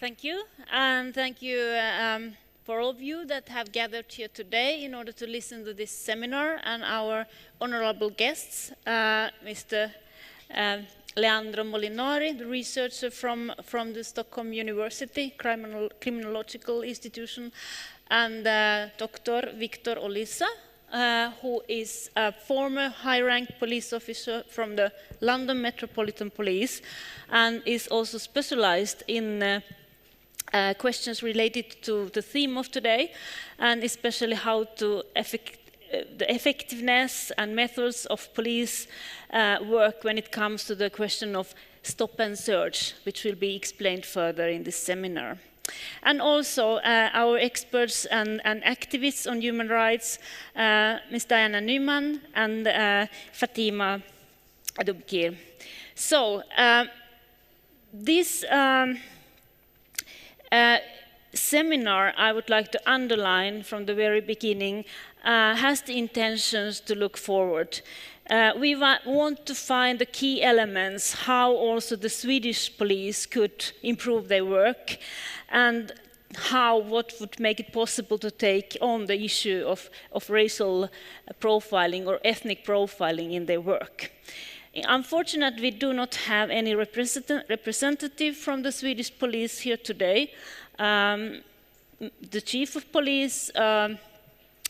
Thank you, and thank you for all of you that have gathered here today in order to listen to this seminar and our honorable guests, Mr. Leandro Mulinari, the researcher from the Stockholm University Criminological Institution, and Dr. Victor Olisa, who is a former high-ranked police officer from the London Metropolitan Police and is also specialized in questions related to the theme of today, and especially how to the effectiveness and methods of police work when it comes to the question of stop and search, which will be explained further in this seminar. And also our experts and activists on human rights, Ms. Diana Nyman and Fatima Adubkir. So this seminar, I would like to underline from the very beginning, has the intentions to look forward. We want to find the key elements, how also the Swedish police could improve their work, and what would make it possible to take on the issue of racial profiling or ethnic profiling in their work. Unfortunately, we do not have any representative from the Swedish police here today. The chief of police, Mr.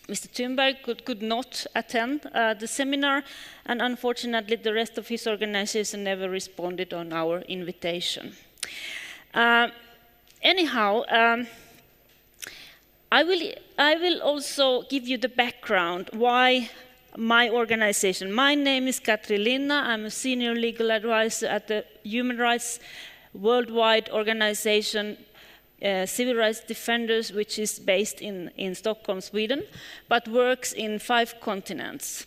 Thunberg, could not attend the seminar, and unfortunately the rest of his organization never responded on our invitation. Anyhow, I will also give you the background why my organization. My name is Katri Linna. I'm a senior legal advisor at the Human Rights Worldwide Organization, Civil Rights Defenders, which is based in Stockholm, Sweden, but works in 5 continents.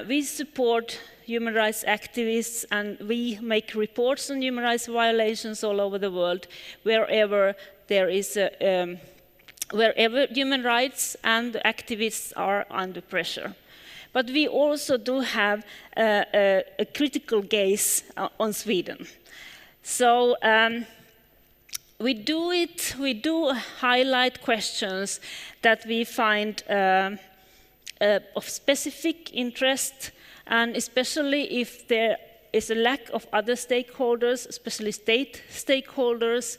We support human rights activists, and we make reports on human rights violations all over the world, wherever there is wherever human rights and activists are under pressure. But we also do have a critical gaze on Sweden. So we do highlight questions that we find of specific interest, and especially if there is a lack of other stakeholders, especially state stakeholders,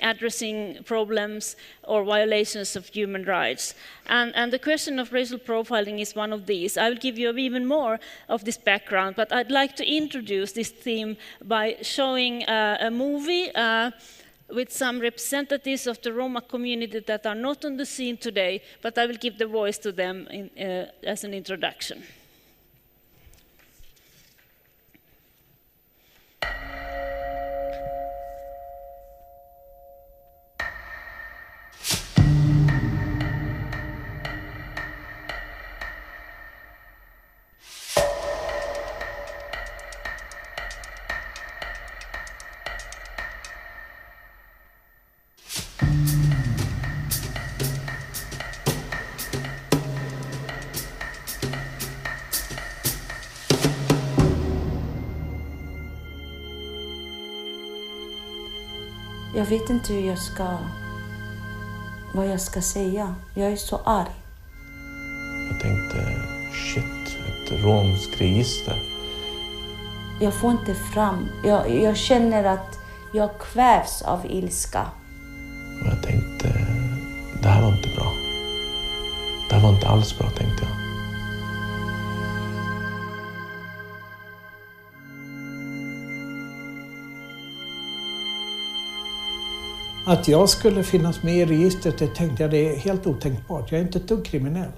addressing problems or violations of human rights. And the question of racial profiling is one of these. I will give you even more of this background, but I'd like to introduce this theme by showing a movie with some representatives of the Roma community that are not on the scene today, but I will give the voice to them as an introduction. Jag vet inte vad jag ska säga. Jag är så arg. Jag tänkte, shit, ett romskt register. Jag får inte fram. Jag känner att jag kvävs av ilska. Och jag tänkte, det här var inte bra. Det här var inte alls bra, tänkte jag. Att jag skulle finnas med i registret, det tänkte jag, det är helt otänkbart. Jag är inte ett dugg kriminell.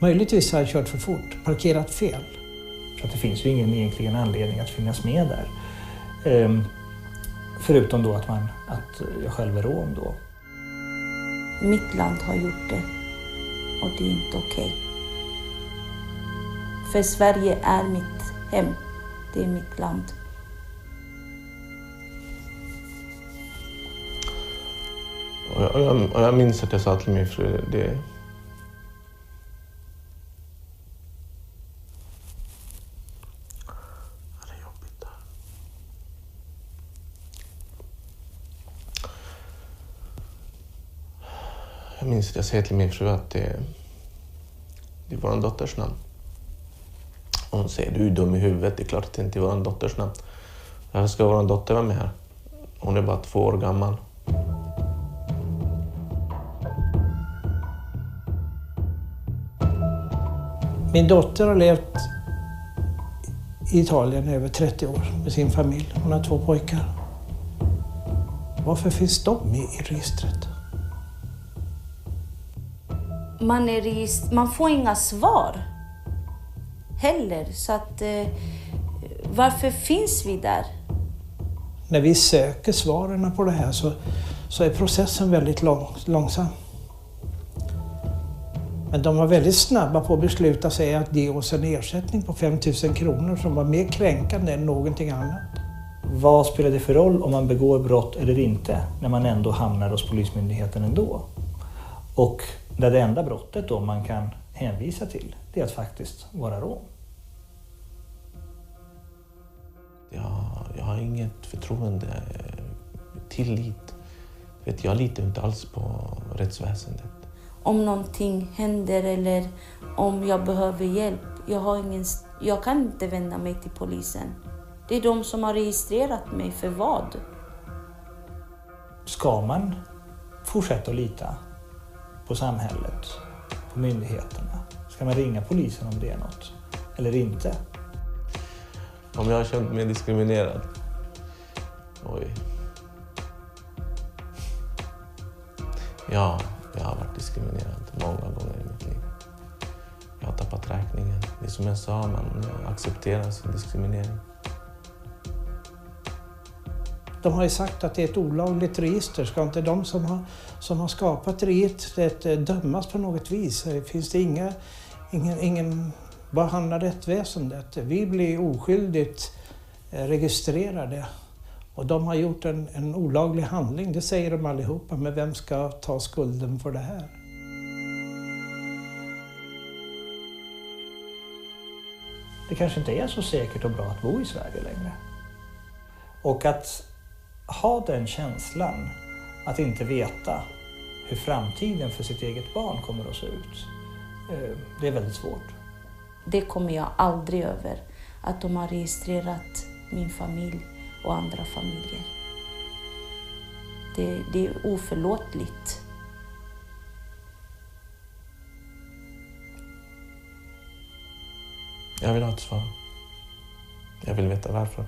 Möjligtvis har jag kört för fort, parkerat fel. Så att det finns ju ingen egentligen anledning att finnas med där. Förutom då att jag själv är rom då. Mitt land har gjort det och det är inte okej. För Sverige är mitt hem, det är mitt land. Och jag minns att jag sa till min fru, det är jobbigt där. Jag minns att jag säger till min fru att det är vår dotters namn. Och hon säger, du är dum i huvudet, det är klart att det inte är vår dotters namn. Varför ska vår dotter vara med här? Hon är bara 2 år gammal. Min dotter har levt i Italien i över 30 år med sin familj. Hon har 2 pojkar. Varför finns de i registret? Man får inga svar heller. Så att, varför finns vi där? När vi söker svaren på det här så är processen väldigt långsam. Men de var väldigt snabba på att besluta sig att ge oss en ersättning på 5 000 kronor som var mer kränkande än någonting annat. Vad spelar det för roll om man begår brott eller inte när man ändå hamnar hos polismyndigheten ändå? Och där det enda brottet då man kan hänvisa till det är att faktiskt vara rom. Jag har inget förtroende, tillit. Jag litar inte alls på rättsväsendet. Om någonting händer eller om jag behöver hjälp, jag kan inte vända mig till polisen. Det är de som har registrerat mig för vad? Ska man fortsätta att lita på samhället, på myndigheterna? Ska man ringa polisen om det är något? Eller inte? Om jag har känt mig diskriminerad? Oj. Ja, jag har varit diskriminerad många gånger i mitt liv. Jag har tappat räkningen. Det är som jag sa, man accepterar sin diskriminering. De har ju sagt att det är ett olagligt register. Ska inte de som har skapat registret dömas på något vis? Finns det ingen vad handlar rättsväsendet? Vi blir oskyldigt registrerade. Och de har gjort en olaglig handling, det säger de allihopa. Men vem ska ta skulden för det här? Det kanske inte är så säkert och bra att bo i Sverige längre. Och att ha den känslan att inte veta hur framtiden för sitt eget barn kommer att se ut, det är väldigt svårt. Det kommer jag aldrig över, att de har registrerat min familj och andra familjer. Det är oförlåtligt. Jag vill ha ett svar. Jag vill veta varför.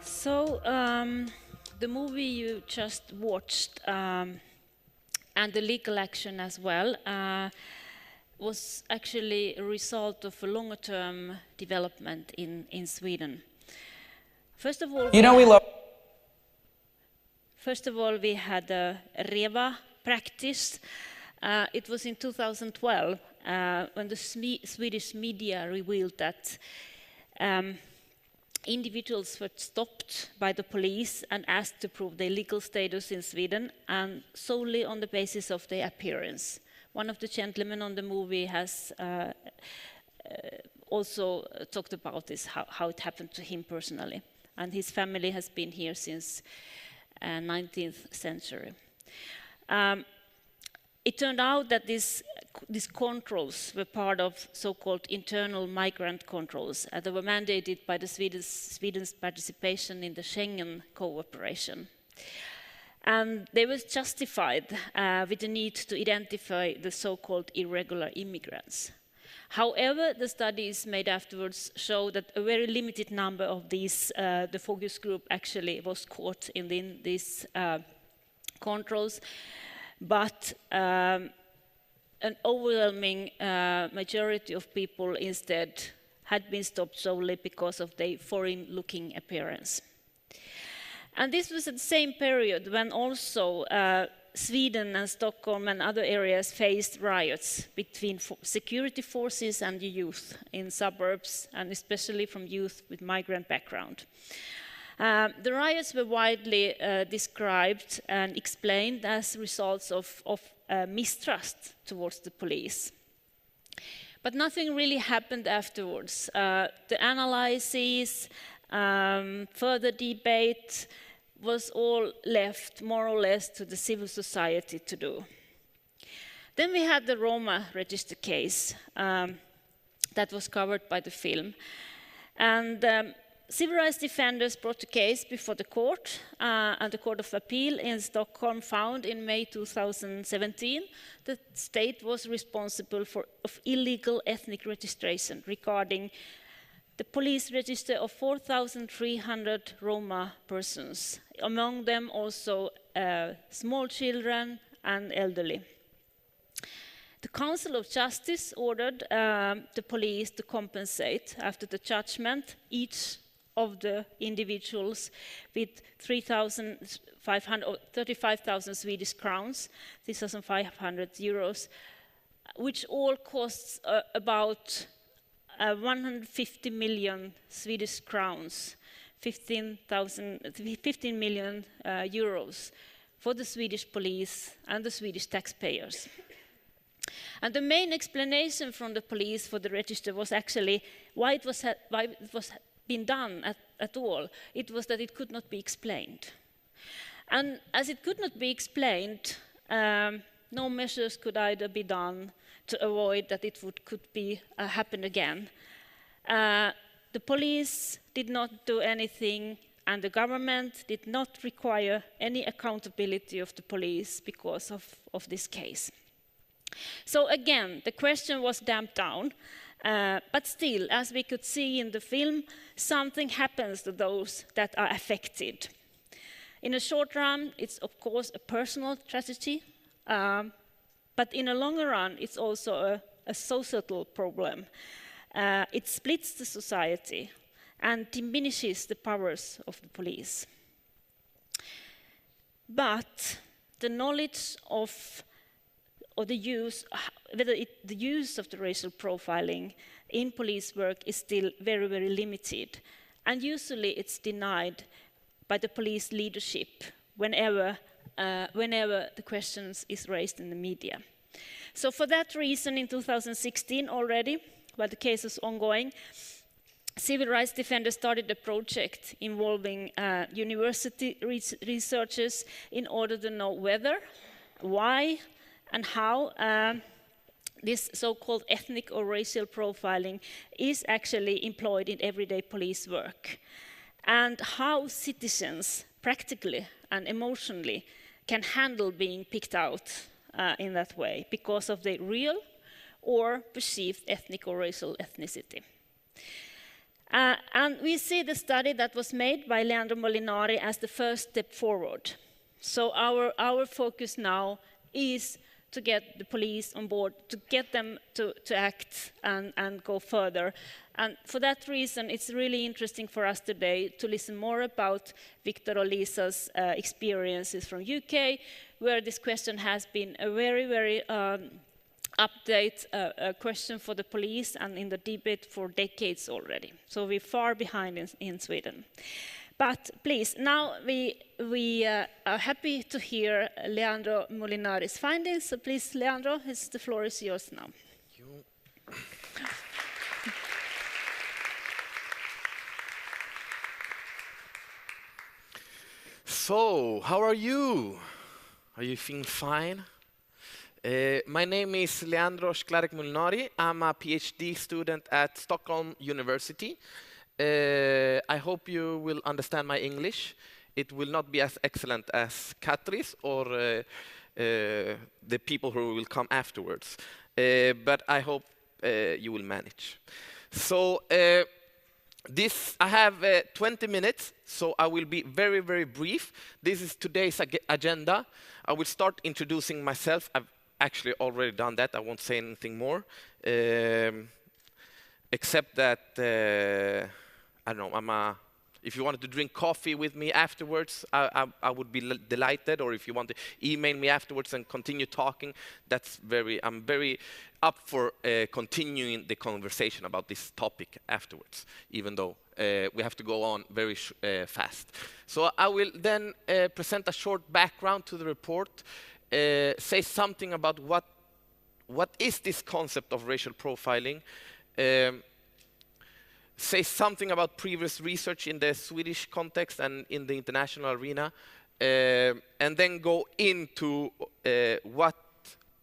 So, the movie you just watched, and the legal action as well, was actually a result of a longer-term development in Sweden. First of all, we had a REVA practice. It was in 2012 when the Swedish media revealed that individuals were stopped by the police and asked to prove their legal status in Sweden, and solely on the basis of their appearance. One of the gentlemen on the movie has also talked about this, how it happened to him personally. And his family has been here since 19th century. It turned out that these controls were part of so-called internal migrant controls that were mandated by the Sweden's participation in the Schengen cooperation. And they were justified with the need to identify the so-called irregular immigrants. However, the studies made afterwards show that a very limited number of these, the focus group actually was caught in these controls. But an overwhelming majority of people instead had been stopped solely because of their foreign-looking appearance. And this was at the same period when also Sweden and Stockholm and other areas faced riots between security forces and the youth in suburbs, and especially from youth with migrant background. The riots were widely described and explained as results of mistrust towards the police. But nothing really happened afterwards. The analyses, further debate was all left more or less to the civil society to do. Then we had the Roma register case that was covered by the film. And civil rights defenders brought the case before the court, and the Court of Appeal in Stockholm found in May 2017 that the state was responsible for illegal ethnic registration regarding the police register of 4,300 Roma persons, among them also small children and elderly. The Council of Justice ordered the police to compensate after the judgment each of the individuals with 35,000 Swedish crowns, 3,500 euros, which all costs about 150 million Swedish crowns, 15 million euros for the Swedish police and the Swedish taxpayers. And the main explanation from the police for the register was actually why it was been done at all. It was that it could not be explained. And as it could not be explained, no measures could either be done to avoid that it could happen again. The police did not do anything, and the government did not require any accountability of the police because of this case. So again, the question was damped down, but still, as we could see in the film, something happens to those that are affected. In a short run, it's of course a personal tragedy, but in a longer run, it's also a societal problem. It splits the society and diminishes the powers of the police. But the knowledge of the use of the racial profiling in police work is still very, very limited. And usually it's denied by the police leadership whenever the questions is raised in the media. So for that reason, in 2016 already, while the case is ongoing, civil rights defenders started a project involving university researchers in order to know whether, why, and how this so-called ethnic or racial profiling is actually employed in everyday police work, and how citizens practically and emotionally can handle being picked out in that way because of their real or perceived ethnic or racial ethnicity. And we see the study that was made by Leandro Mulinari as the first step forward. So our focus now is to get the police on board, to get them to act and go further. And for that reason, it's really interesting for us today to listen more about Victor Olisa's experiences from UK, where this question has been a very, very update question for the police and in the debate for decades already. So we're far behind in Sweden. But please, now we are happy to hear Leandro Mulinari's findings. So please, Leandro, the floor is yours now. Thank you. So, how are you? Are you feeling fine? My name is Leandro Mulinari. I'm a PhD student at Stockholm University. I hope you will understand my English. It will not be as excellent as Katri's or the people who will come afterwards. But I hope you will manage. So I have 20 minutes, so I will be very, very brief. This is today's agenda. I will start introducing myself. I've actually already done that. I won't say anything more, except that, I don't know, if you wanted to drink coffee with me afterwards, I would be delighted. Or if you want to email me afterwards and continue talking, I'm very up for continuing the conversation about this topic afterwards, even though we have to go on very fast. So I will then present a short background to the report, say something about what is this concept of racial profiling, say something about previous research in the Swedish context and in the international arena, and then go into what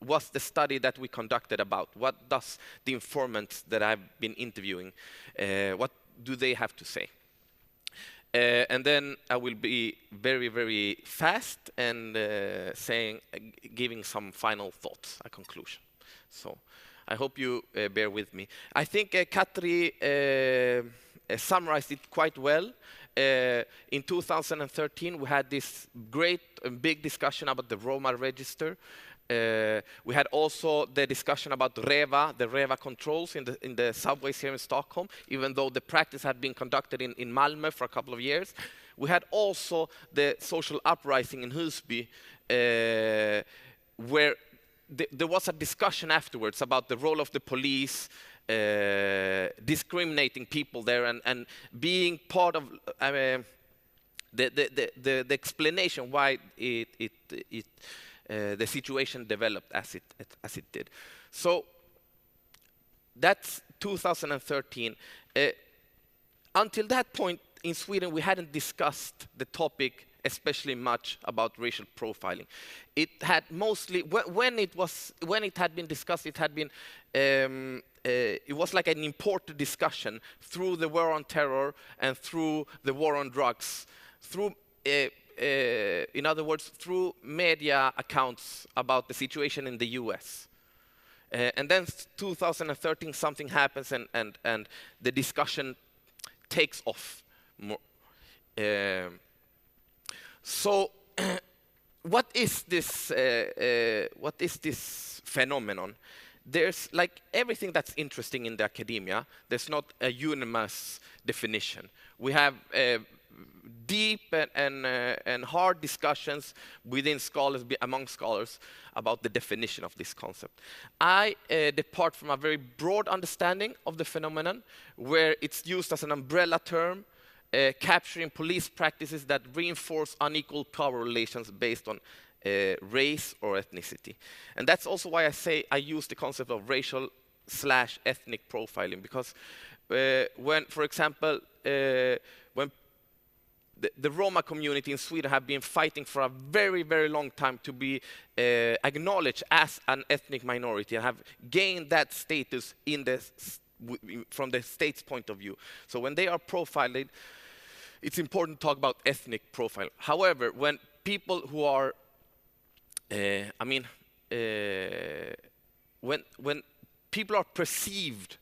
was the study that we conducted about. What does the informants that I've been interviewing, what do they have to say? And then I will be very, very fast and giving some final thoughts, a conclusion. So I hope you bear with me. I think Katri summarized it quite well. In 2013, we had this great and big discussion about the Roma register. We had also the discussion about REVA, the REVA controls in the subways here in Stockholm, even though the practice had been conducted in Malmö for a couple of years. We had also the social uprising in Husby, where there was a discussion afterwards about the role of the police, discriminating people there, and being part of the explanation why the situation developed as it did. So that's 2013. Until that point in Sweden, we hadn't discussed the topic especially much about racial profiling. It had mostly, when it had been discussed, it had been, it was like an imported discussion through the war on terror and through the war on drugs, through, in other words, through media accounts about the situation in the US. And then 2013, something happens and the discussion takes off more. So, what is this phenomenon? There's, like everything that's interesting in the academia, there's not a unanimous definition. We have deep and hard discussions within scholars, among scholars, about the definition of this concept. I depart from a very broad understanding of the phenomenon, where it's used as an umbrella term, capturing police practices that reinforce unequal power relations based on race or ethnicity. And that's also why I use the concept of racial/ethnic profiling, because when, for example, when the Roma community in Sweden have been fighting for a very, very long time to be acknowledged as an ethnic minority and have gained that status from the state's point of view. So when they are profiled, it's important to talk about ethnic profile. However, when people who are, when people are perceived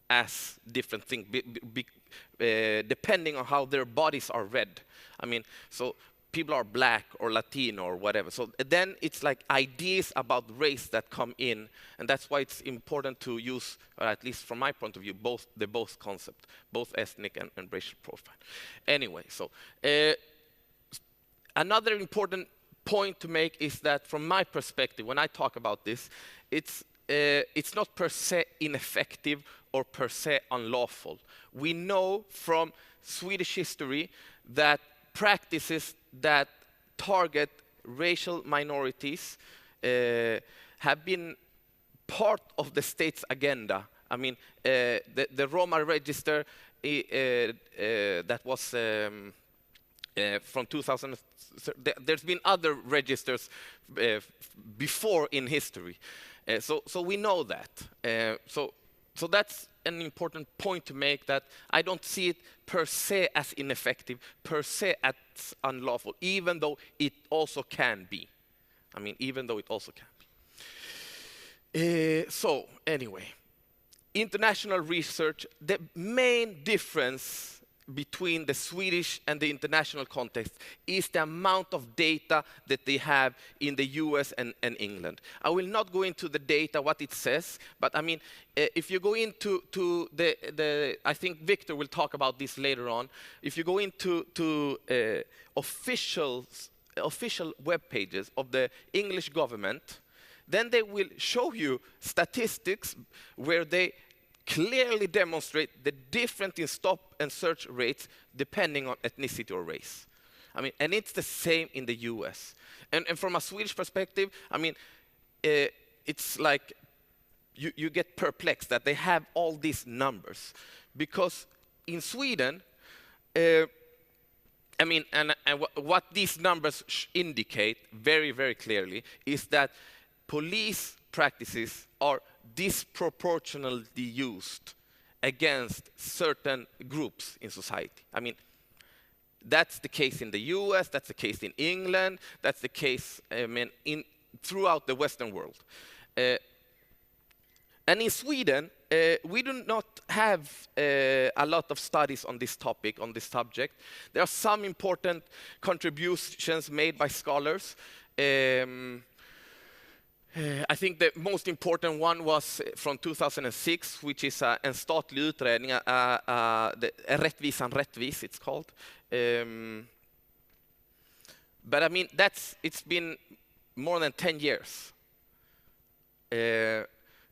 as different things, depending on how their bodies are read. So people are black or Latino or whatever. So then it's like ideas about race that come in, and that's why it's important to use, or at least from my point of view, both concepts, both ethnic and racial profile. Anyway, so another important point to make is that from my perspective, when I talk about this, it's not per se ineffective or per se unlawful. We know from Swedish history that practices that target racial minorities have been part of the state's agenda. The Roma register that was from 2000. There's been other registers before in history, so we know that. So that's an important point to make, that I don't see it per se as ineffective, per se as unlawful, even though it also can be. Even though it also can be. Anyway, international research, the main difference between the Swedish and the international context is the amount of data that they have in the US and England. I will not go into the data, what it says, but I mean, if you go into I think Victor will talk about this later on, if you go into official web pages of the English government, then they will show you statistics where they clearly demonstrate the difference in stop and search rates depending on ethnicity or race. I mean, and it's the same in the US. And from a Swedish perspective, I mean, it's like you get perplexed that they have all these numbers. Because in Sweden, I mean, and what these numbers indicate very, very clearly is that police practices are disproportionately used against certain groups in society. I mean, that's the case in the US, that's the case in England, that's the case, I mean, throughout the Western world. And in Sweden, we do not have a lot of studies on this topic, on this subject. There are some important contributions made by scholars. I think the most important one was from 2006, which is en statlig utredning, Rättvisan rättvis, it's called. But I mean, it's been more than 10 years.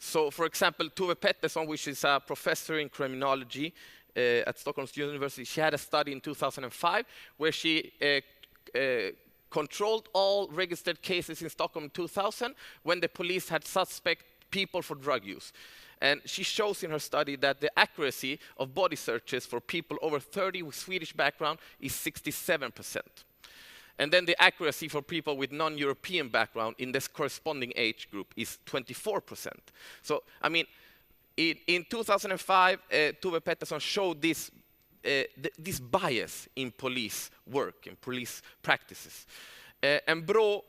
So, for example, Tove Pettersson, which is a professor in criminology at Stockholm University, she had a study in 2005 where she controlled all registered cases in Stockholm in 2000 when the police had suspect people for drug use. And she shows in her study that the accuracy of body searches for people over 30 with Swedish background is 67%. And then the accuracy for people with non-European background in this corresponding age group is 24%. So, I mean, in 2005, Tove Pettersson showed this bias in police work, in police practices. And BRÅ,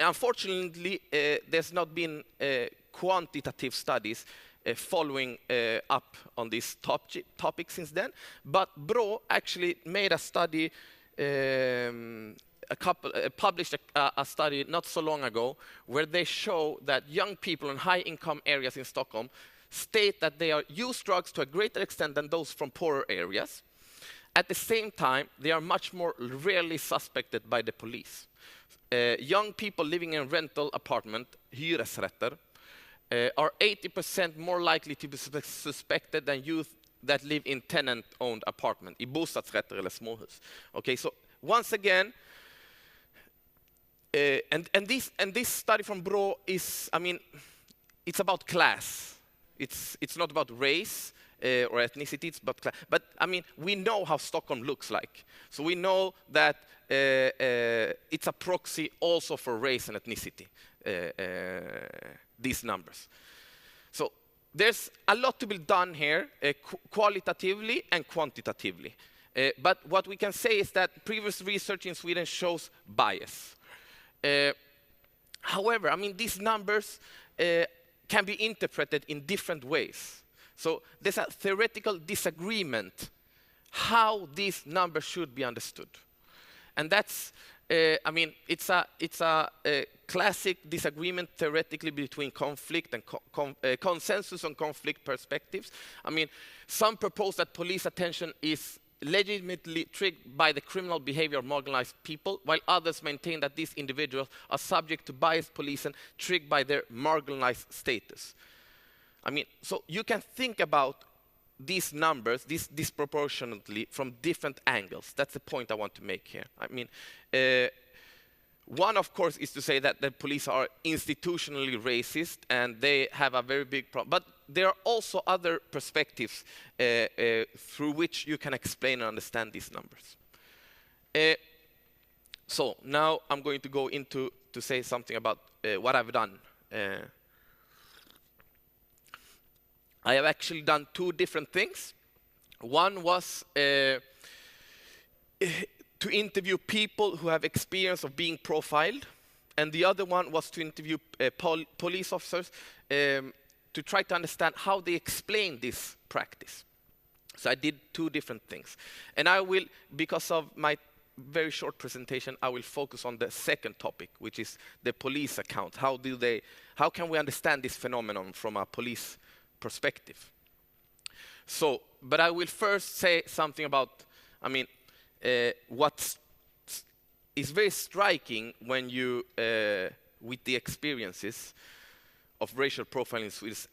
unfortunately, there's not been quantitative studies following up on this topic since then, but BRÅ actually made a study, published a study not so long ago, where they show that young people in high-income areas in Stockholm state that they use drugs to a greater extent than those from poorer areas. At the same time, they are much more rarely suspected by the police. Young people living in rental apartment, hyresrätter, are 80% more likely to be suspected than youth that live in tenant-owned apartment, i bostadsrätter eller småhus. Okay, so once again, and this study from BRÅ is, I mean, it's about class. It's not about race or ethnicity, it's about class. But I mean, we know how Stockholm looks like. So we know that it's a proxy also for race and ethnicity, these numbers. So there's a lot to be done here, qualitatively and quantitatively. But what we can say is that previous research in Sweden shows bias. However, I mean, these numbers can be interpreted in different ways. So there's a theoretical disagreement how these numbers should be understood. And that's, I mean, it's a classic disagreement theoretically between conflict and consensus on conflict perspectives. I mean, some propose that police attention is legitimately triggered by the criminal behavior of marginalized people, while others maintain that these individuals are subject to biased policing triggered by their marginalized status. I mean, so you can think about these numbers, these disproportionately, from different angles. That's the point I want to make here. I mean, one, of course, is to say that the police are institutionally racist and they have a very big problem. But there are also other perspectives through which you can explain and understand these numbers. So now I'm going to go into to say something about what I've done. I have actually done two different things. One was to interview people who have experience of being profiled, and the other one was to interview police officers to try to understand how they explain this practice. So I did two different things. And I will, because of my very short presentation, I will focus on the second topic, which is the police account. How can we understand this phenomenon from a police perspective? So, but I will first say something about, what is very striking when you, with the experiences of racial profiling in Swedish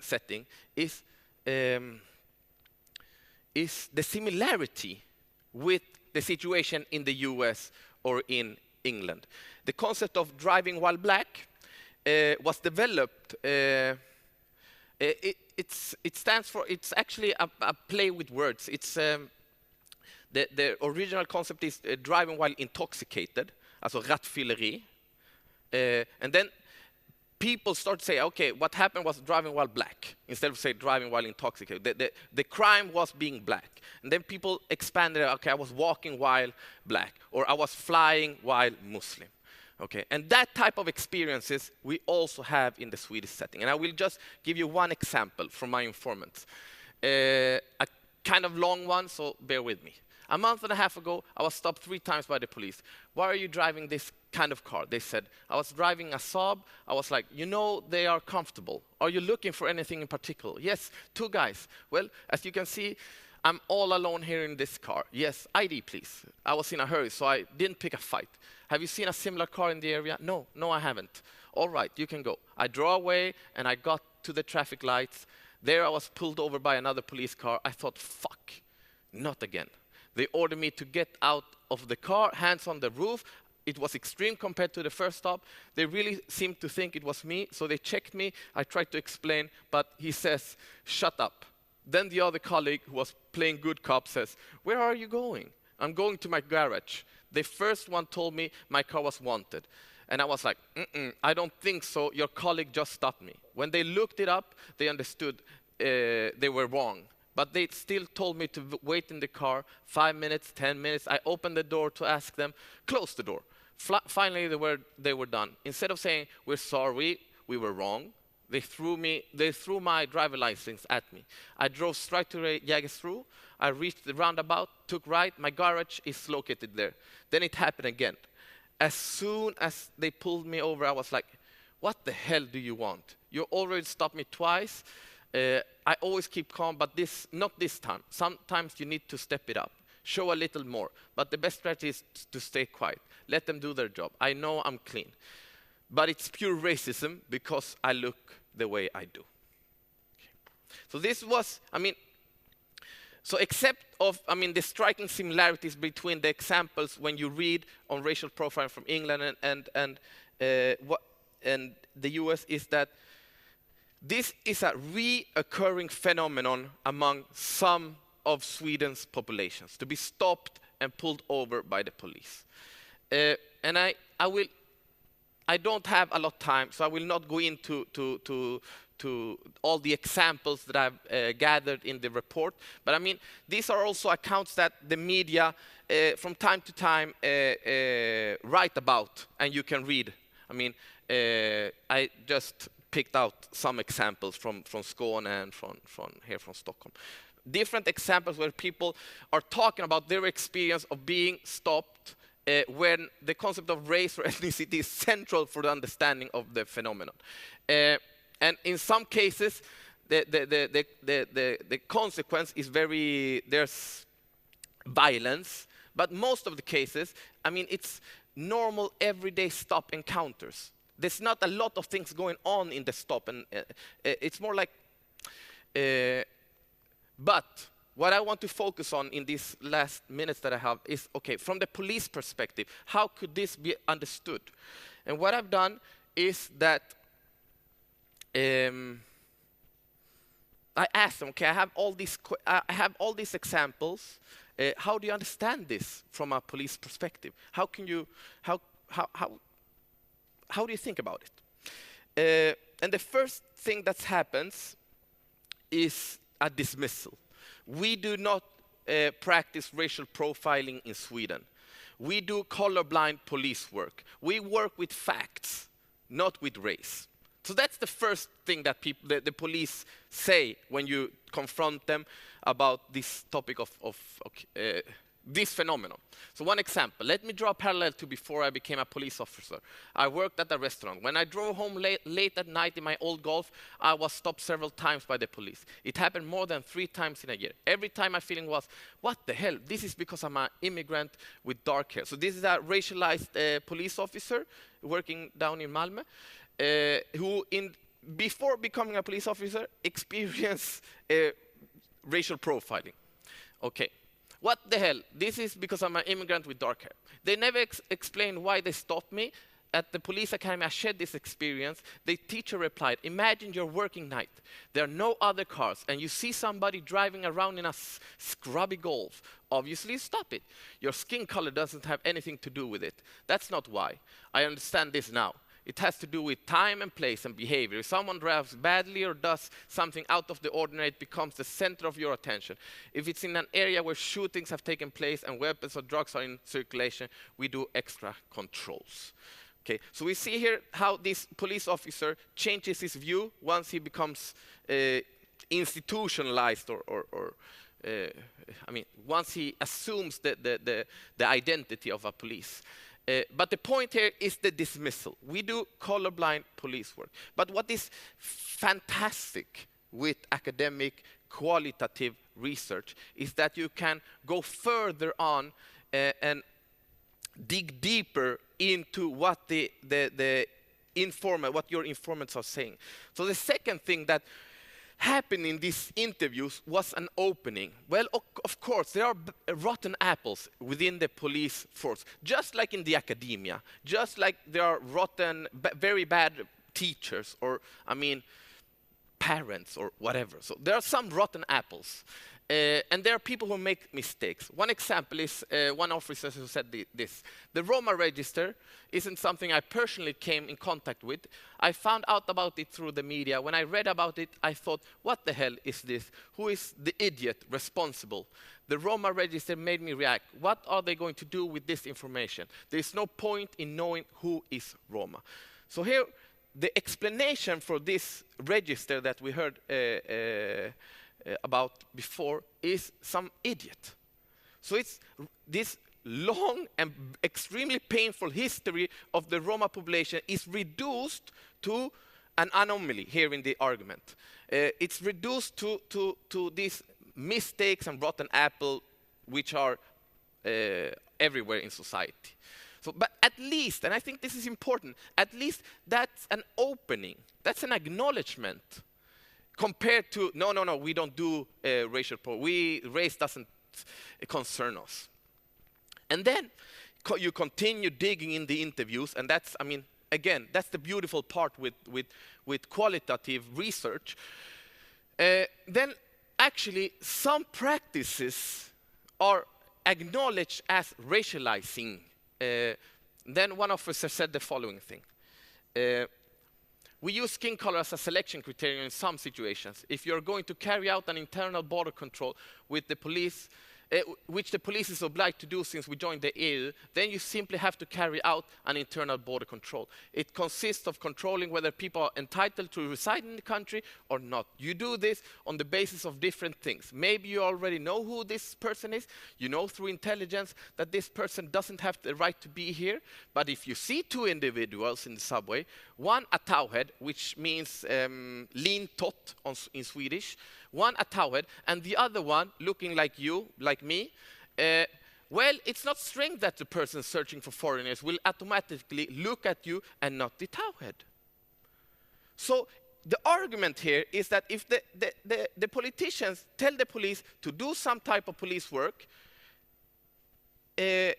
setting, is the similarity with the situation in the US or in England. The concept of driving while black was developed. It stands for, it's actually a play with words. It's the original concept is driving while intoxicated, alltså rattfylleri. And then people start to say, okay, what happened was driving while black, instead of say driving while intoxicated. The crime was being black. And then people expanded, okay, I was walking while black, or I was flying while Muslim. Okay, and that type of experiences we also have in the Swedish setting. And I will just give you one example from my informants. A kind of long one, so bear with me. A month and a half ago, I was stopped 3 times by the police. Why are you driving this kind of car? They said, I was driving a Saab. I was like, you know, they are comfortable. Are you looking for anything in particular? Yes, 2 guys. Well, as you can see, I'm all alone here in this car. Yes, ID, please. I was in a hurry, so I didn't pick a fight. Have you seen a similar car in the area? No, I haven't. All right, you can go. I drove away, and I got to the traffic lights. There I was pulled over by another police car. I thought, fuck, not again. They ordered me to get out of the car, hands on the roof. It was extreme compared to the first stop. They really seemed to think it was me, so they checked me. I tried to explain, but he says, shut up. Then the other colleague who was playing good cop says, where are you going? I'm going to my garage. The first one told me my car was wanted. And I was like, I don't think so. Your colleague just stopped me. When they looked it up, they understood they were wrong. But they still told me to wait in the car 5 minutes, 10 minutes. I opened the door to ask them, close the door. Finally, they were done. Instead of saying, we're sorry, we were wrong, they threw my driver license at me. I drove straight to Jägersro. I reached the roundabout, took right. My garage is located there. Then it happened again. As soon as they pulled me over, I was like, what the hell do you want? You already stopped me twice. I always keep calm, but not this time. Sometimes you need to step it up. Show a little more. But the best strategy is to stay quiet. Let them do their job. I know I'm clean. But it's pure racism because I look the way I do. Okay. So this was, so except of, the striking similarities between the examples when you read on racial profiling from England and the US is that this is a reoccurring phenomenon among some of Sweden's populations, to be stopped and pulled over by the police. And I don't have a lot of time, so I will not go into to all the examples that I've gathered in the report. But these are also accounts that the media from time to time write about, and you can read. I just picked out some examples from Skåne and from Stockholm. Different examples where people are talking about their experience of being stopped when the concept of race or ethnicity is central for the understanding of the phenomenon. And in some cases, the consequence is there's violence, but most of the cases, it's normal everyday stop encounters. There's not a lot of things going on in the stop, and it's more like, but what I want to focus on in these last minutes that I have is, okay, from the police perspective, how could this be understood? And what I've done is that I asked them, okay, I have all these examples. How do you understand this from a police perspective? How do you think about it? And the first thing that happens is a dismissal. We do not practice racial profiling in Sweden. We do colorblind police work. We work with facts, not with race. So that's the first thing that the police say when you confront them about this topic of this phenomenon. So one example, let me draw a parallel to before I became a police officer. I worked at a restaurant. When I drove home late at night in my old Golf, I was stopped several times by the police. It happened more than 3 times in a year. Every time my feeling was, what the hell? This is because I'm an immigrant with dark hair. So this is a racialized police officer working down in Malmö, who before becoming a police officer experienced racial profiling. Okay. What the hell? This is because I'm an immigrant with dark hair. They never explained why they stopped me. At the police academy, I shared this experience. The teacher replied, imagine your working night. There are no other cars, and you see somebody driving around in a scrubby Golf. Obviously, stop it. Your skin color doesn't have anything to do with it. That's not why. I understand this now. It has to do with time and place and behavior. If someone drives badly or does something out of the ordinary, it becomes the center of your attention. If it's in an area where shootings have taken place and weapons or drugs are in circulation, we do extra controls. Okay, so we see here how this police officer changes his view once he becomes institutionalized once he assumes the identity of a police. But the point here is the dismissal. We do colorblind police work. But what is fantastic with academic qualitative research is that you can go further on and dig deeper into what what your informants are saying. So the second thing that happened in these interviews was an opening. Well, of course, there are rotten apples within the police force, just like in the academia, just like there are rotten, very bad teachers, or, parents, or whatever. So there are some rotten apples. And there are people who make mistakes. One example is one officer who said this. The Roma register isn't something I personally came in contact with. I found out about it through the media. When I read about it, I thought, what the hell is this? Who is the idiot responsible? The Roma register made me react. What are they going to do with this information? There is no point in knowing who is Roma. So here, the explanation for this register that we heard about before is some idiot. So it's this long and extremely painful history of the Roma population is reduced to an anomaly here in the argument. It's reduced to these mistakes and rotten apple which are everywhere in society. So, but at least, and I think this is important, at least that's an opening, that's an acknowledgement. Compared to, no, we don't do racial race doesn't concern us. And then you continue digging in the interviews, and that's, again, that's the beautiful part with qualitative research. Then actually some practices are acknowledged as racializing. Then one officer said the following thing. We use skin color as a selection criterion in some situations. If you're going to carry out an internal border control with the police, which the police is obliged to do since we joined the EU, then you simply have to carry out an internal border control. It consists of controlling whether people are entitled to reside in the country or not. You do this on the basis of different things. Maybe you already know who this person is. You know through intelligence that this person doesn't have the right to be here. But if you see 2 individuals in the subway, one a towhead, which means lean tot in Swedish, one a towhead, and the other one looking like you, like me, well, it's not strange that the person searching for foreigners will automatically look at you and not the towhead. So the argument here is that if the politicians tell the police to do some type of police work, it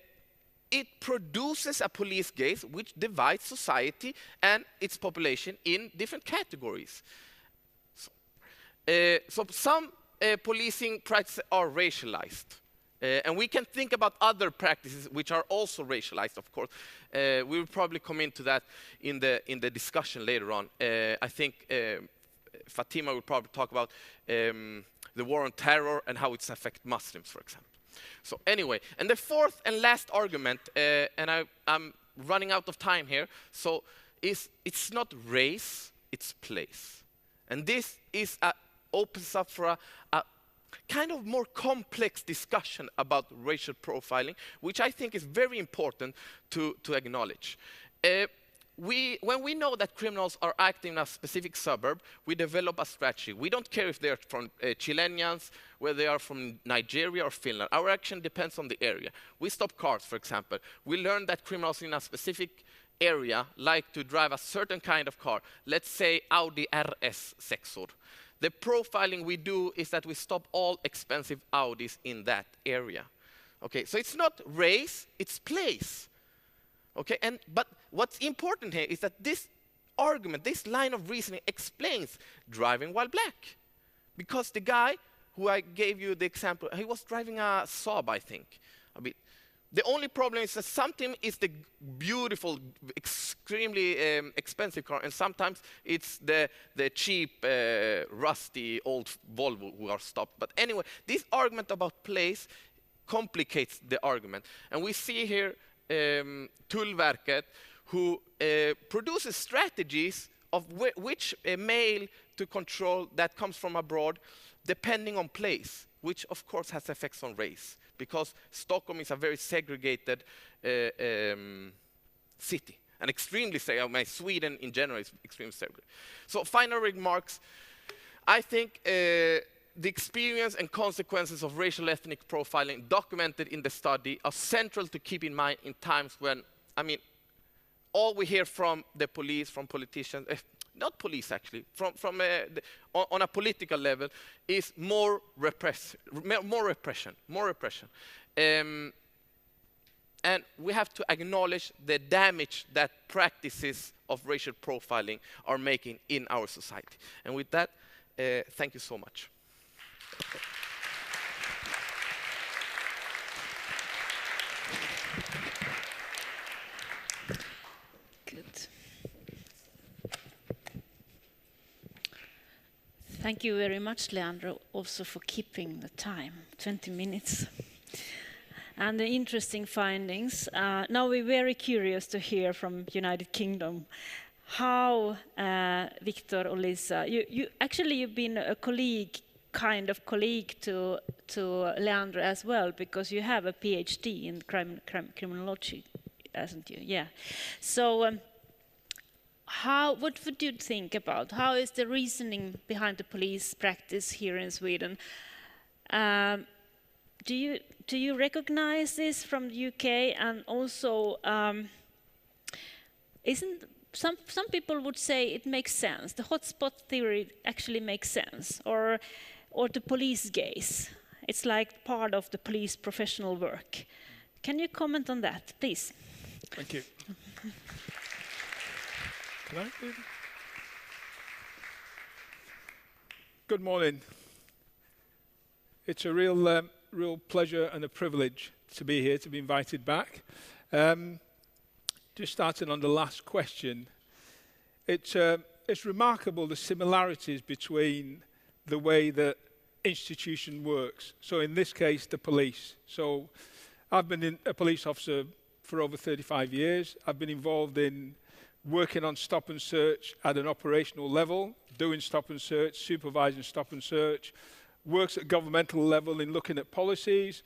produces a police gaze which divides society and its population in different categories. So some policing practices are racialized. And we can think about other practices which are also racialized, of course. We will probably come into that in the discussion later on. I think Fatima will probably talk about the war on terror and how it's affects Muslims, for example. So anyway, and the fourth and last argument, and I'm running out of time here, so it's not race, its place. And this is opens up for a kind of more complex discussion about racial profiling, which I think is very important to acknowledge. When we know that criminals are acting in a specific suburb, we develop a strategy. We don't care if they're from Chileans, whether they are from Nigeria or Finland. Our action depends on the area. We stop cars, for example. We learn that criminals in a specific area like to drive a certain kind of car. Let's say Audi RS 6. The profiling we do is that we stop all expensive Audis in that area. Okay, so it's not race, it's place. Okay, but what's important here is that this argument, this line of reasoning explains driving while black. Because the guy who I gave you the example, he was driving a Saab, I think. The only problem is that sometimes it's the beautiful, extremely expensive car, and sometimes it's the cheap, rusty, old Volvo who are stopped. But anyway, this argument about place complicates the argument. And we see here Tullverket, who produces strategies of which mail to control that comes from abroad, depending on place, which of course has effects on race, because Stockholm is a very segregated city, and extremely segregated. Sweden in general is extremely segregated. So final remarks, I think the experience and consequences of racial ethnic profiling documented in the study are central to keep in mind in times when, all we hear from the police, from politicians, not police actually, on a political level, is more repression. And we have to acknowledge the damage that practices of racial profiling are making in our society. And with that, thank you so much. Good. Thank you very much, Leandro, also for keeping the time, 20 minutes. And the interesting findings. Now we're very curious to hear from United Kingdom how Victor Olisa, you've been a kind of colleague to Leandro as well, because you have a PhD in criminology, hasn't you? Yeah. So what would you think about? How is the reasoning behind the police practice here in Sweden? Do you recognize this from the UK? And also, some people would say it makes sense. The hotspot theory actually makes sense, or the police gaze. It's like part of the police professional work. Can you comment on that, please? Thank you. Can I? Good morning. It's a real pleasure and a privilege to be here, to be invited back. Just starting on the last question, it's remarkable the similarities between the way that institution works. So in this case, the police. So I've been a police officer for over 35 years. I've been involved in working on stop and search at an operational level, doing stop and search, supervising stop and search, works at governmental level in looking at policies,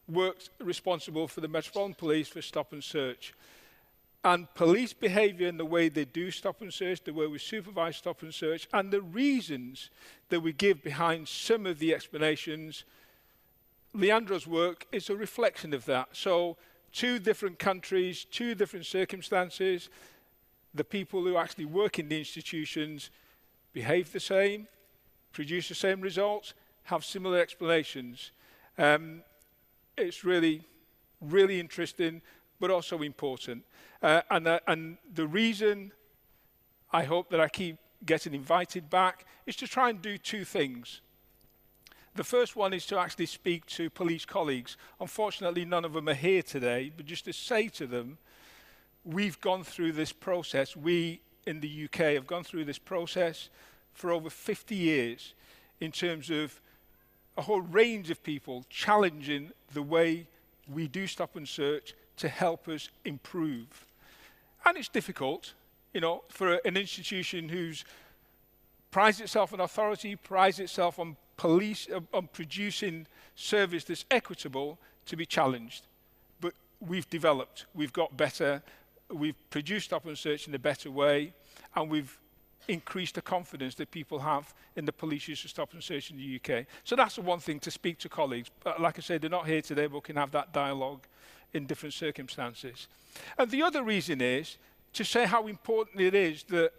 works responsible for the Metropolitan Police for stop and search. And police behaviour and the way they do stop and search, the way we supervise stop and search, and the reasons that we give behind some of the explanations, Leandro's work is a reflection of that. So 2 different countries, 2 different circumstances, the people who actually work in the institutions behave the same, produce the same results, have similar explanations. It's really, really interesting, but also important. And the reason I hope that I keep getting invited back is to try and do 2 things. The first one is to actually speak to police colleagues. Unfortunately, none of them are here today, but just to say to them, we've gone through this process. We in the UK have gone through this process for over 50 years in terms of a whole range of people challenging the way we do stop and search to help us improve. And it's difficult, for an institution whose prides itself on authority, prides itself on on producing service that's equitable, to be challenged. But we've developed, we've got better, we've produced stop and search in a better way, and we've increased the confidence that people have in the police use of stop and search in the UK. So that's the one thing, to speak to colleagues. But like I said, they're not here today, but we can have that dialogue in different circumstances. And the other reason is to say how important it is that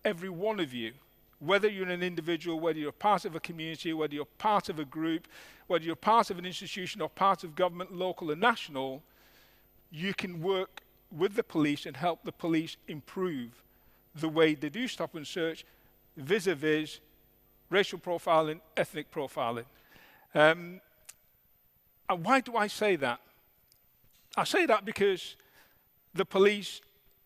every one of you, whether you're an individual, whether you're part of a community, whether you're part of a group, whether you're part of an institution or part of government, local and national, you can work with the police and help the police improve the way they do stop and search vis-a-vis racial profiling, ethnic profiling. And why do I say that? I say that because the police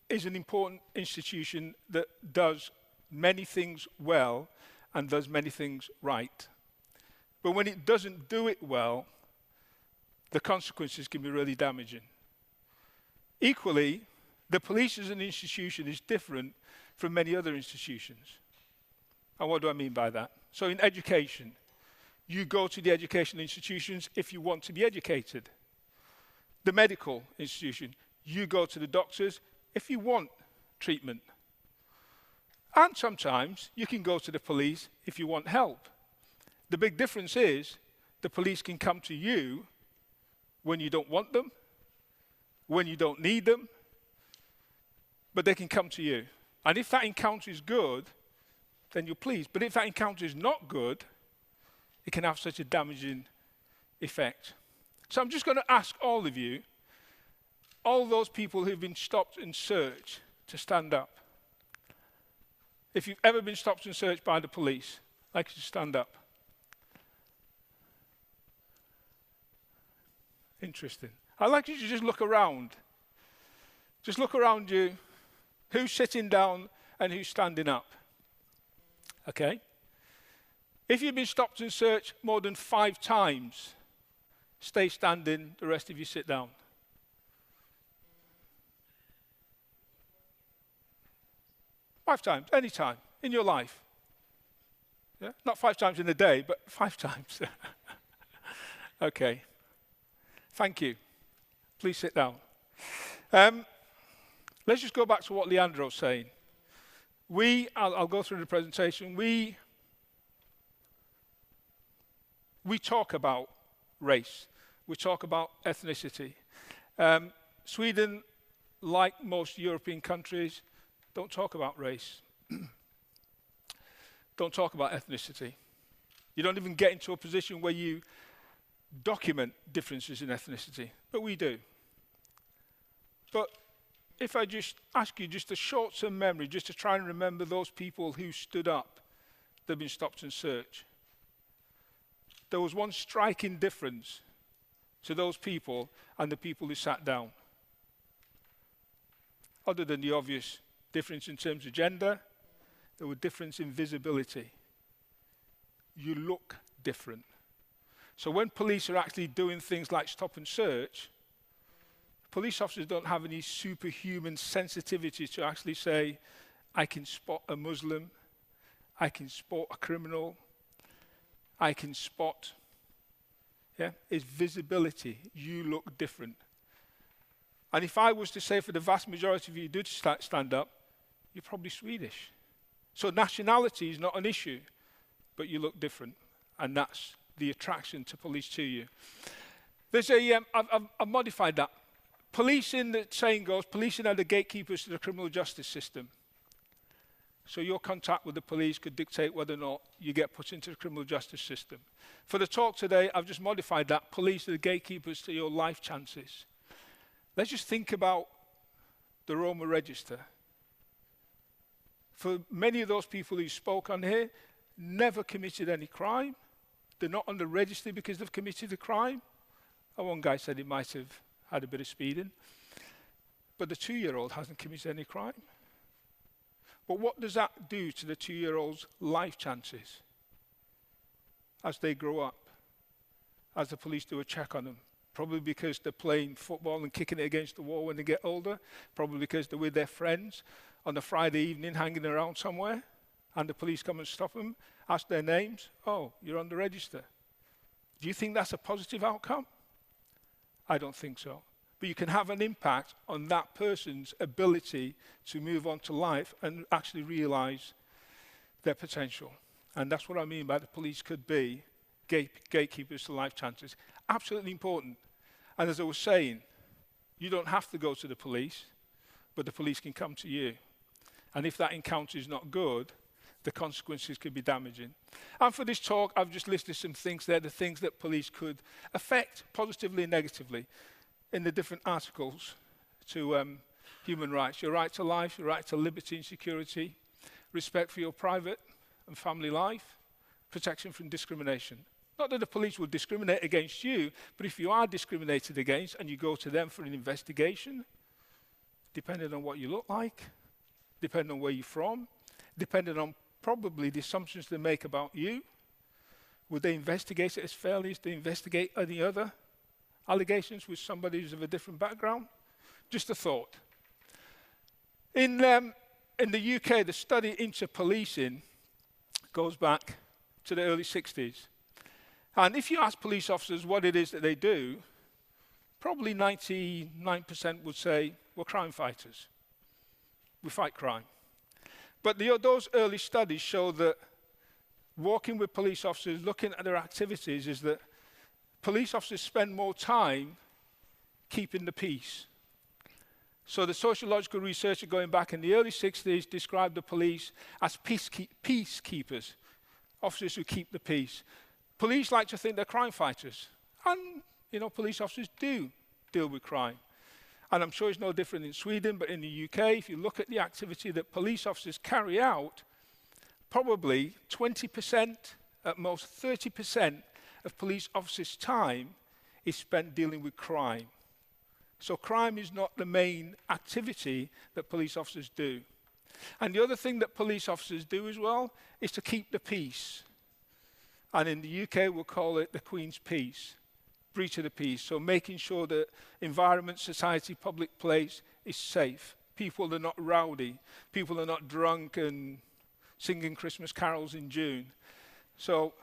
is an important institution that does many things well and does many things right. But when it doesn't do it well, the consequences can be really damaging. Equally, the police as an institution is different from many other institutions. And what do I mean by that? So in education, you go to the educational institutions if you want to be educated. The medical institution, you go to the doctors if you want treatment. And sometimes you can go to the police if you want help. The big difference is the police can come to you when you don't want them, when you don't need them, but they can come to you. And if that encounter is good, then you're pleased. But if that encounter is not good, it can have such a damaging effect. So I'm just going to ask all of you, all those people who've been stopped and searched, to stand up. If you've ever been stopped and searched by the police, I'd like you to stand up. Interesting. I'd like you to just look around. Just look around you. Who's sitting down and who's standing up? Okay? If you've been stopped and searched more than 5 times, stay standing, the rest of you sit down. Five times, any time in your life. Yeah? Not 5 times in a day, but 5 times. Okay. Thank you. Please sit down. Let's just go back to what Leandro's saying. I'll go through the presentation. We talk about race. We talk about ethnicity. Sweden, like most European countries, don't talk about race. Don't talk about ethnicity. You don't even get into a position where you document differences in ethnicity, but we do. But if I just ask you just a short-term memory, just to try and remember those people who stood up, they've been stopped and searched. There was one striking difference to those people and the people who sat down. Other than the obvious difference in terms of gender, there was difference in visibility. You look different. So when police are actually doing things like stop and search, police officers don't have any superhuman sensitivity to actually say, I can spot a Muslim, I can spot a criminal, I can spot. Yeah, it's visibility. You look different. And if I was to say for the vast majority of you who did stand up, you're probably Swedish. So nationality is not an issue, but you look different. And that's the attraction to police to you. There's I've modified that. Policing, the saying goes, policing are the gatekeepers to the criminal justice system. So your contact with the police could dictate whether or not you get put into the criminal justice system. For the talk today, I've just modified that. Police are the gatekeepers to your life chances. Let's just think about the Roma register. For many of those people who spoke on here, never committed any crime. They're not on the register because they've committed a crime. And one guy said he might have had a bit of speeding. But the 2-year-old hasn't committed any crime. But what does that do to the 2-year-old's life chances as they grow up, as the police do a check on them? Probably because they're playing football and kicking it against the wall when they get older. Probably because they're with their friends on a Friday evening hanging around somewhere. and the police come and stop them, ask their names, oh, you're on the register. Do you think that's a positive outcome? I don't think so. But you can have an impact on that person's ability to move on to life and actually realize their potential. And that's what I mean by the police could be gatekeepers to life chances. Absolutely important. And as I was saying, you don't have to go to the police, but the police can come to you. And if that encounter is not good, the consequences could be damaging. And for this talk, I've just listed some things there, the things that police could affect positively and negatively in the different articles to human rights. Your right to life, your right to liberty and security, respect for your private and family life, protection from discrimination. Not that the police will discriminate against you, but if you are discriminated against and you go to them for an investigation, depending on what you look like, depending on where you're from, depending on probably the assumptions they make about you, would they investigate it as fairly as they investigate any other allegations with somebody who's of a different background? Just a thought. In the UK, the study into policing goes back to the early 60s. And if you ask police officers what it is that they do, probably 99% would say, we're crime fighters. We fight crime. But those early studies show that working with police officers, looking at their activities, is that police officers spend more time keeping the peace. So the sociological researcher going back in the early 60s described the police as peacekeepers, officers who keep the peace. Police like to think they're crime fighters. And, you know, police officers do deal with crime. And I'm sure it's no different in Sweden, but in the UK, if you look at the activity that police officers carry out, probably 20%, at most 30% of police officers' time is spent dealing with crime. So crime is not the main activity that police officers do. And the other thing that police officers do as well is to keep the peace. And in the UK, we'll call it the Queen's Peace, breach of the peace. So making sure that environment, society, public place is safe. People are not rowdy. People are not drunk and singing Christmas carols in June. So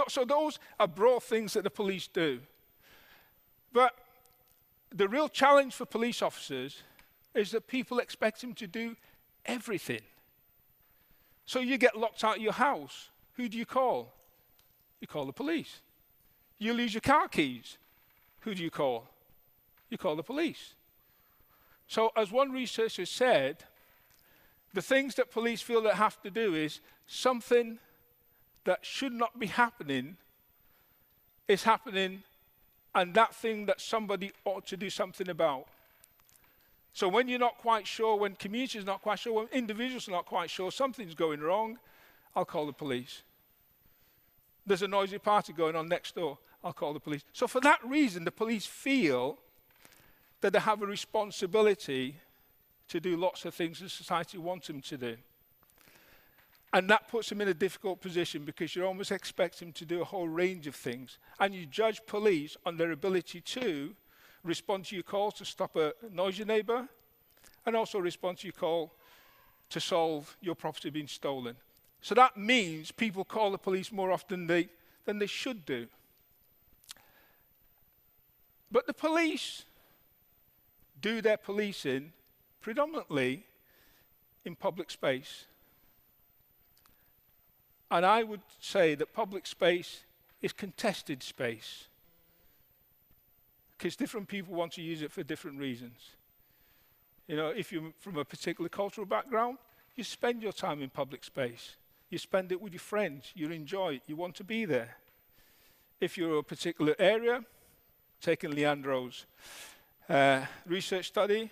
so those are broad things that the police do. But the real challenge for police officers is that people expect them to do everything. So you get locked out of your house. Who do you call? You call the police. You lose your car keys. Who do you call? You call the police. So as one researcher said, the things that police feel they have to do is something that should not be happening is happening, and that thing that somebody ought to do something about. So when you're not quite sure, when communities are not quite sure, when individuals are not quite sure something's going wrong, I'll call the police. There's a noisy party going on next door, I'll call the police. So for that reason, the police feel that they have a responsibility to do lots of things that society wants them to do. And that puts them in a difficult position because you almost expect them to do a whole range of things. And you judge police on their ability to respond to your call to stop a noisy neighbor, and also respond to your call to solve your property being stolen. So that means people call the police more often than they should do. But the police do their policing predominantly in public space. And I would say that public space is contested space, because different people want to use it for different reasons. You know, if you're from a particular cultural background, you spend your time in public space. You spend it with your friends. You enjoy it. You want to be there. If you're a particular area, taking Leandro's research study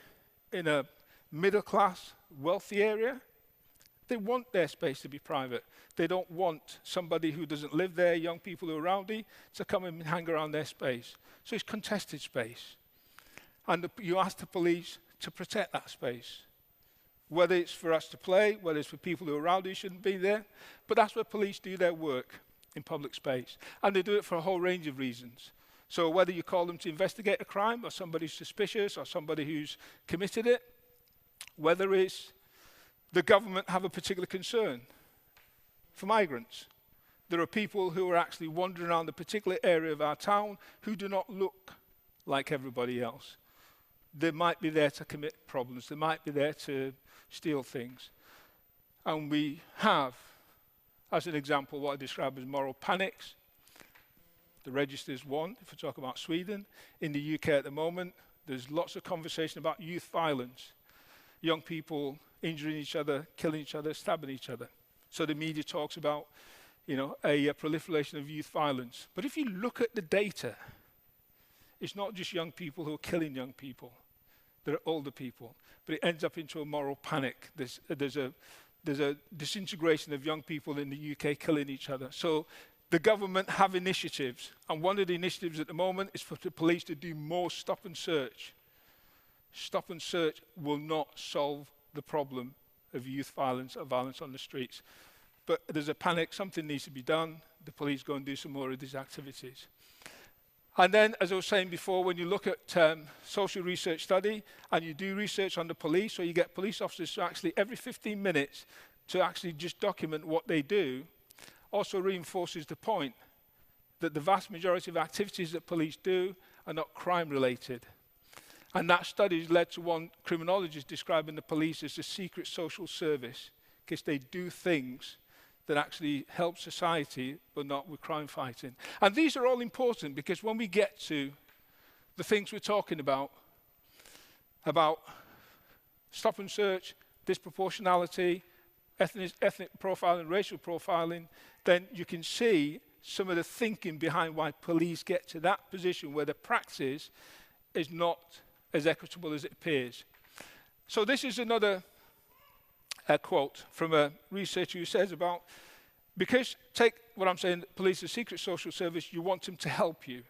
in a middle-class, wealthy area, they want their space to be private. They don't want somebody who doesn't live there, young people who are rowdy, to come and hang around their space. So it's contested space. And you ask the police to protect that space. Whether it's for us to play, whether it's for people who are rowdy who shouldn't be there. But that's where police do their work, in public space. And they do it for a whole range of reasons. So whether you call them to investigate a crime, or somebody suspicious, or somebody who's committed it, whether it's the government have a particular concern for migrants. There are people who are actually wandering around a particular area of our town who do not look like everybody else. They might be there to commit problems. They might be there to steal things. And we have, as an example, what I describe as moral panics. The register is one, if we talk about Sweden. In the UK at the moment, there's lots of conversation about youth violence. Young people injuring each other, killing each other, stabbing each other. So the media talks about, a proliferation of youth violence. But if you look at the data, it's not just young people who are killing young people. There are older people. But it ends up into a moral panic. There's a disintegration of young people in the UK killing each other. So the government have initiatives. And one of the initiatives at the moment is for the police to do more stop and search. Stop and search will not solve the problem of youth violence or violence on the streets. But there's a panic, something needs to be done. The police go and do some more of these activities. And then, as I was saying before, when you look at social research study and you do research on the police, or you get police officers to actually every 15 minutes to actually just document what they do, also reinforces the point that the vast majority of activities that police do are not crime-related. And that study has led to one criminologist describing the police as a secret social service, because they do things that actually help society, but not with crime fighting. And these are all important, because when we get to the things we're talking about stop and search, disproportionality, ethnic profiling, racial profiling, then you can see some of the thinking behind why police get to that position where the practice is not as equitable as it appears. So this is another quote from a researcher who says about, because take what I'm saying, police are secret social service, you want them to help you.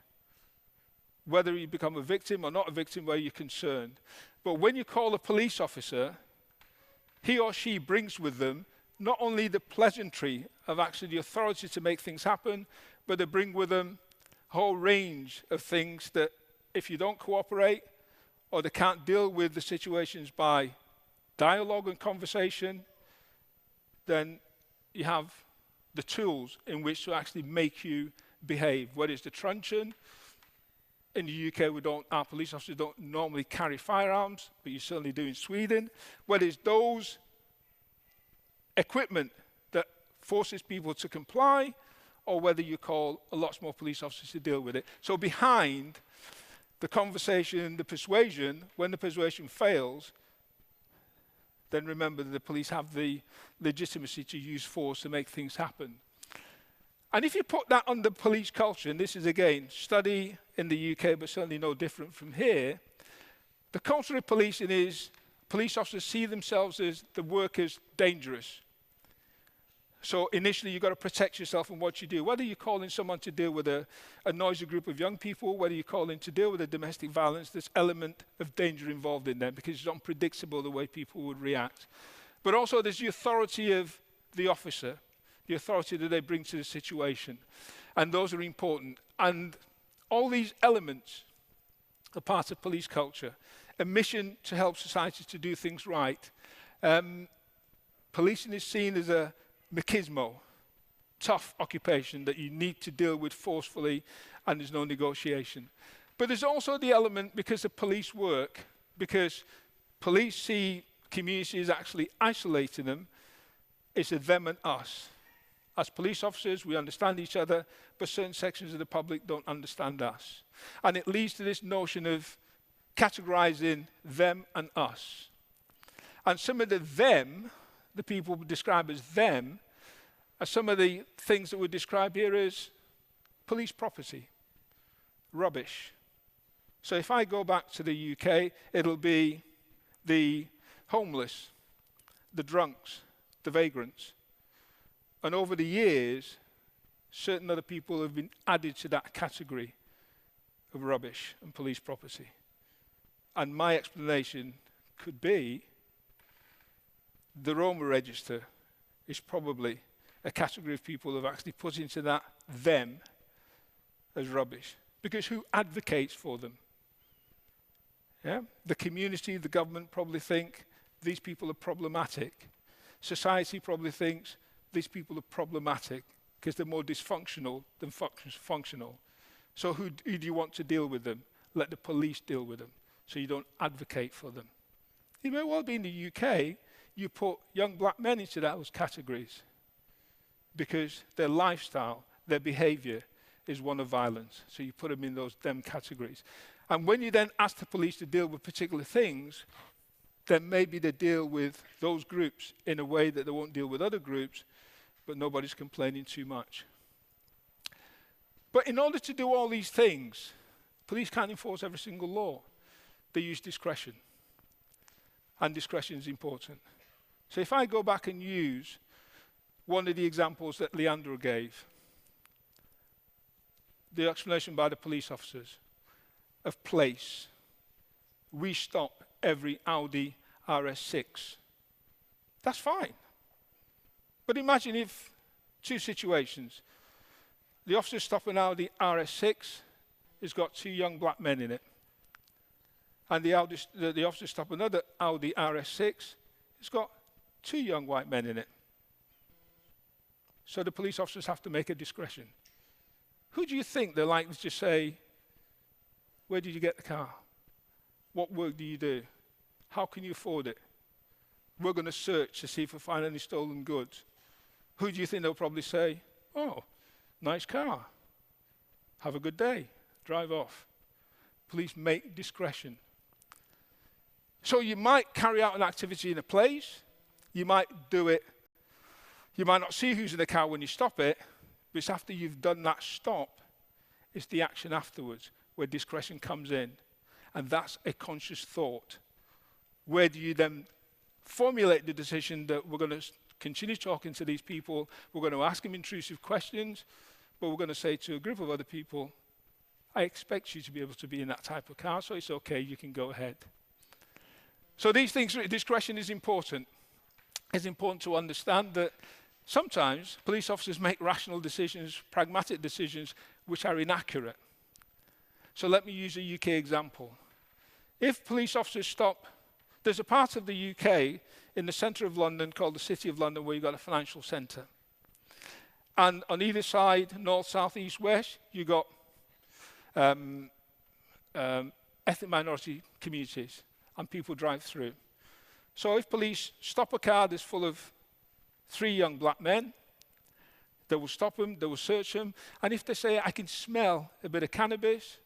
Whether you become a victim or not a victim, where you're concerned. But when you call a police officer, he or she brings with them not only the pleasantry of actually the authority to make things happen, but they bring with them a whole range of things that if you don't cooperate, or they can't deal with the situations by dialogue and conversation, then you have the tools in which to actually make you behave. Whether it's the truncheon, in the UK our police officers don't normally carry firearms, but you certainly do in Sweden. Whether it's those equipment that forces people to comply, or whether you call a lot more police officers to deal with it. So behind the conversation, the persuasion, when the persuasion fails, then remember that the police have the legitimacy to use force to make things happen. And if you put that under police culture, and this is again, study in the UK, but certainly no different from here, the culture of policing is police officers see themselves as the work as dangerous. So initially you've got to protect yourself in what you do. Whether you call in someone to deal with a noisy group of young people, whether you call in to deal with a domestic violence, there's element of danger involved in them because it's unpredictable the way people would react. But also there's the authority of the officer, the authority that they bring to the situation. And those are important. And all these elements are part of police culture. A mission to help society to do things right. Policing is seen as a machismo, tough occupation that you need to deal with forcefully, and there's no negotiation. But there's also the element, because of police work, because police see communities actually isolating them, it's a them and us. As police officers, we understand each other, but certain sections of the public don't understand us. And it leads to this notion of categorizing them and us. And some of the them, the people describe as them, are some of the things that we describe here as police property, rubbish. So if I go back to the UK, it'll be the homeless, the drunks, the vagrants. And over the years, certain other people have been added to that category of rubbish and police property. And my explanation could be the Roma register is probably a category of people who have actually put into that them as rubbish. Because who advocates for them? Yeah? The community, the government probably think these people are problematic. Society probably thinks these people are problematic because they're more dysfunctional than functional. So who do you want to deal with them? Let the police deal with them, so you don't advocate for them. It may well be in the UK, you put young black men into those categories because their lifestyle, their behavior is one of violence. So you put them in them categories. And when you then ask the police to deal with particular things, then maybe they deal with those groups in a way that they won't deal with other groups, but nobody's complaining too much. But in order to do all these things, police can't enforce every single law. They use discretion. And discretion is important. So if I go back and use one of the examples that Leandro gave, the explanation by the police officers of place, we stop every Audi RS6. That's fine. But imagine if two situations. The officer stopping Audi RS6 has got two young black men in it. And the officer stopping another Audi RS6 has got two young white men in it. So the police officers have to make a discretion. Who do you think they're likely to say, where did you get the car? What work do you do? How can you afford it? We're going to search to see if we find any stolen goods. Who do you think they'll probably say, oh, nice car. Have a good day. Drive off. Police make discretion. So you might carry out an activity in a place. You might do it. You might not see who's in the car when you stop it, but it's after you've done that stop, it's the action afterwards where discretion comes in. And that's a conscious thought. Where do you then formulate the decision that we're going to continue talking to these people, we're going to ask them intrusive questions, but we're going to say to a group of other people, I expect you to be able to be in that type of car, so it's okay, you can go ahead. So these things, discretion is important. It's important to understand that sometimes police officers make rational decisions, pragmatic decisions, which are inaccurate. So let me use a UK example. If police officers stop, there's a part of the UK in the centre of London called the City of London where you've got a financial centre. And on either side, north, south, east, west, you've got ethnic minority communities and people drive through. So if police stop a car that's full of 3 young black men, they will stop them, they will search them, and if they say, I can smell a bit of cannabis,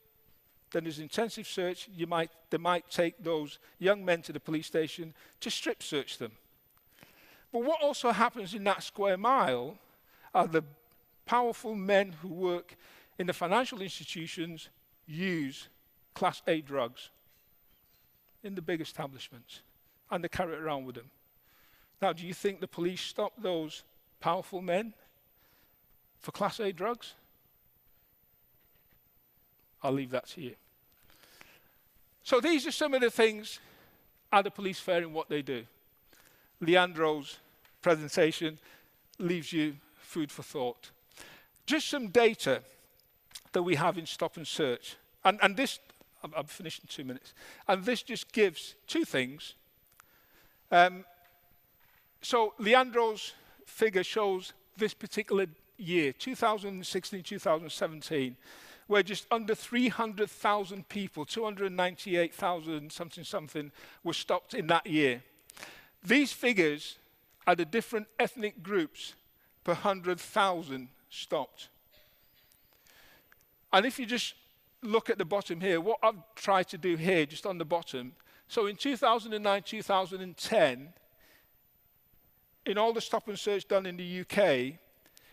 then there's intensive search. They might take those young men to the police station to strip search them. But what also happens in that square mile are the powerful men who work in the financial institutions use Class A drugs in the big establishments, and they carry it around with them. Now, do you think the police stop those powerful men for Class A drugs? I'll leave that to you. So these are some of the things, are the police fair in what they do? Leandro's presentation leaves you food for thought. Just some data that we have in stop and search. And this, I've finished in 2 minutes. And this just gives 2 things. So Leandro's figure shows this particular year, 2016, 2017, where just under 300,000 people, 298,000 something, were stopped in that year. These figures are the different ethnic groups per 100,000 stopped. And if you just look at the bottom here, what I've tried to do here, just on the bottom, so in 2009, 2010, in all the stop and search done in the UK,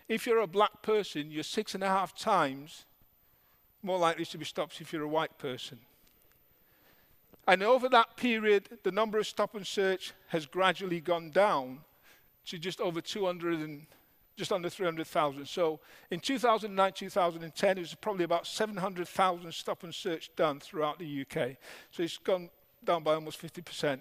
if you're a black person, you're 6.5 times more likely to be stopped if you're a white person. And over that period, the number of stop and search has gradually gone down to just over 300,000. So in 2009, 2010, it was probably about 700,000 stop and search done throughout the UK. So it's gone down by almost 50%.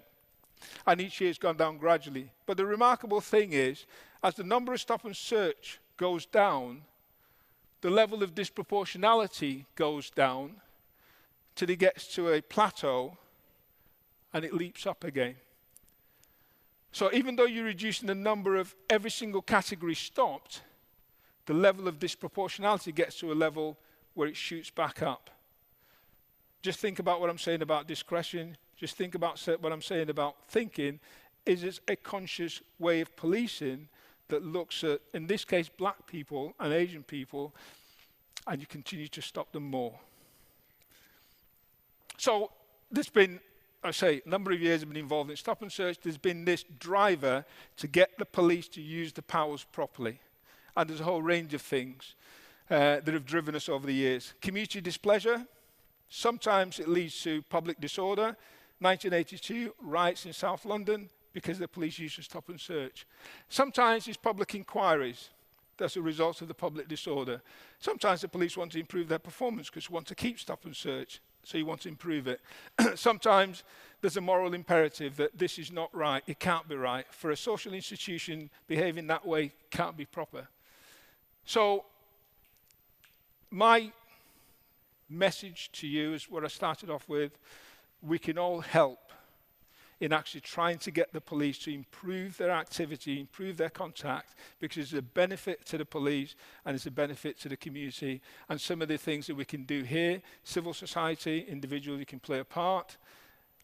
And each year it's gone down gradually. But the remarkable thing is, as the number of stop and search goes down, the level of disproportionality goes down till it gets to a plateau and it leaps up again. So even though you're reducing the number of every single category stopped, the level of disproportionality gets to a level where it shoots back up. Just think about what I'm saying about discretion. Just think about what I'm saying about thinking. Is it a conscious way of policing that looks at, in this case, black people and Asian people, and you continue to stop them more? So there's been, I say, a number of years I've been involved in stop and search. There's been this driver to get the police to use the powers properly. And there's a whole range of things that have driven us over the years. Community displeasure. Sometimes it leads to public disorder. 1982, riots in South London because the police used to stop and search. Sometimes it's public inquiries. That's a result of the public disorder. Sometimes the police want to improve their performance because they want to keep stop and search, so you want to improve it. Sometimes there's a moral imperative that this is not right, it can't be right. For a social institution, behaving that way can't be proper. So my message to you is what I started off with. We can all help in actually trying to get the police to improve their activity, improve their contact, because it's a benefit to the police and it's a benefit to the community. And some of the things that we can do here, civil society, individually can play a part,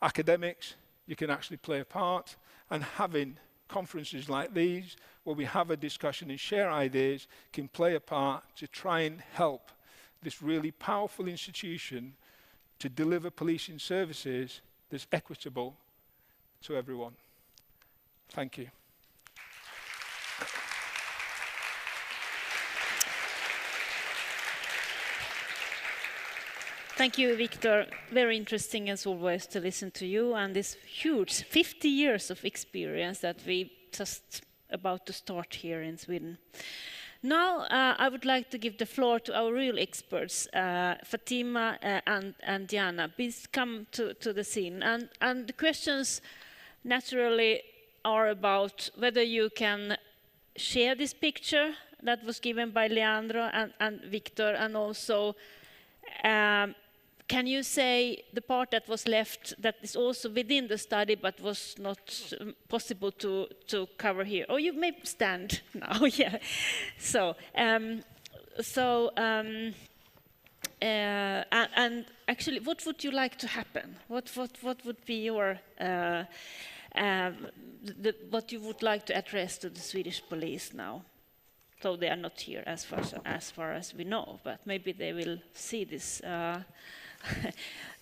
academics, you can actually play a part, and having conferences like these, where we have a discussion and share ideas, can play a part to try and help this really powerful institution to deliver policing services that's equitable to everyone. Thank you. Thank you, Victor. Very interesting as always to listen to you and this huge 50 years of experience that we just about to start here in Sweden. Now I would like to give the floor to our real experts, Fatima and Diana. Please come to the scene. And the questions naturally are about whether you can share this picture that was given by Leandro and Victor, and also can you say the part that was left that is also within the study but was not possible to cover here? Or you may stand now, yeah. So, and actually, what would you like to happen? What would be your what you would like to address to the Swedish police now? So they are not here as far as we know, but maybe they will see this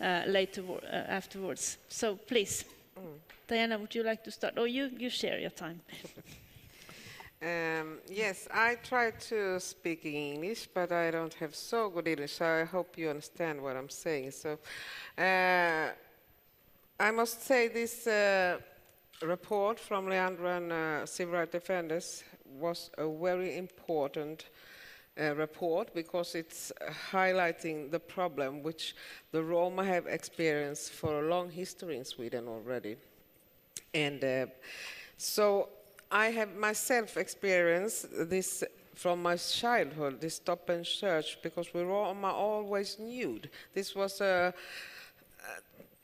later afterwards. So please, Diana, would you like to start? Or you share your time. Yes, I try to speak in English, but I don't have so good English, so I hope you understand what I'm saying. So I must say this report from Leandro and civil rights defenders was a very important report, because it's highlighting the problem which the Roma have experienced for a long history in Sweden already. And so I have myself experienced this from my childhood, this stop and search, because we Roma always knew. This was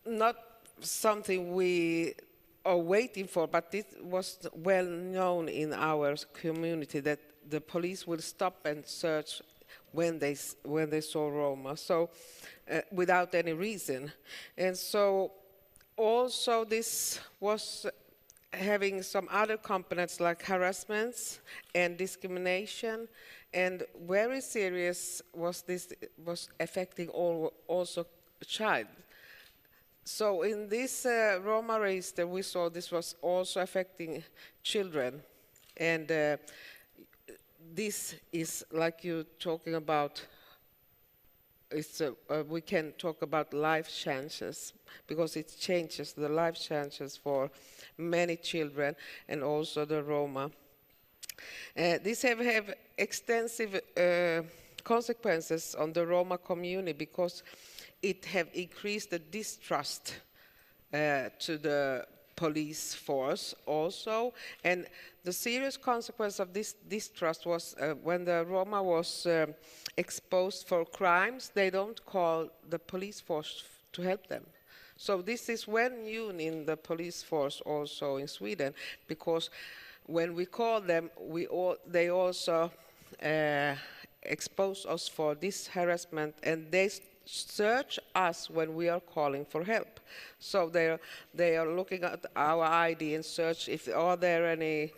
not something we are waiting for, but it was well known in our community that the police will stop and search when they saw Roma, so without any reason. And so also this was having some other components like harassments and discrimination, and very serious was affecting also a child. So in this Roma register, we saw this was also affecting children, and this is like you talking about. We can talk about life chances, because it changes the life chances for many children and also the Roma. These have extensive consequences on the Roma community, because it have increased the distrust to the police force also. And the serious consequence of this distrust was when the Roma was exposed for crimes, they don't call the police force to help them. So this is well known in the police force also in Sweden, because when we call them, they also expose us for this harassment, and they search us when we are calling for help. So they are looking at our ID and search if are there any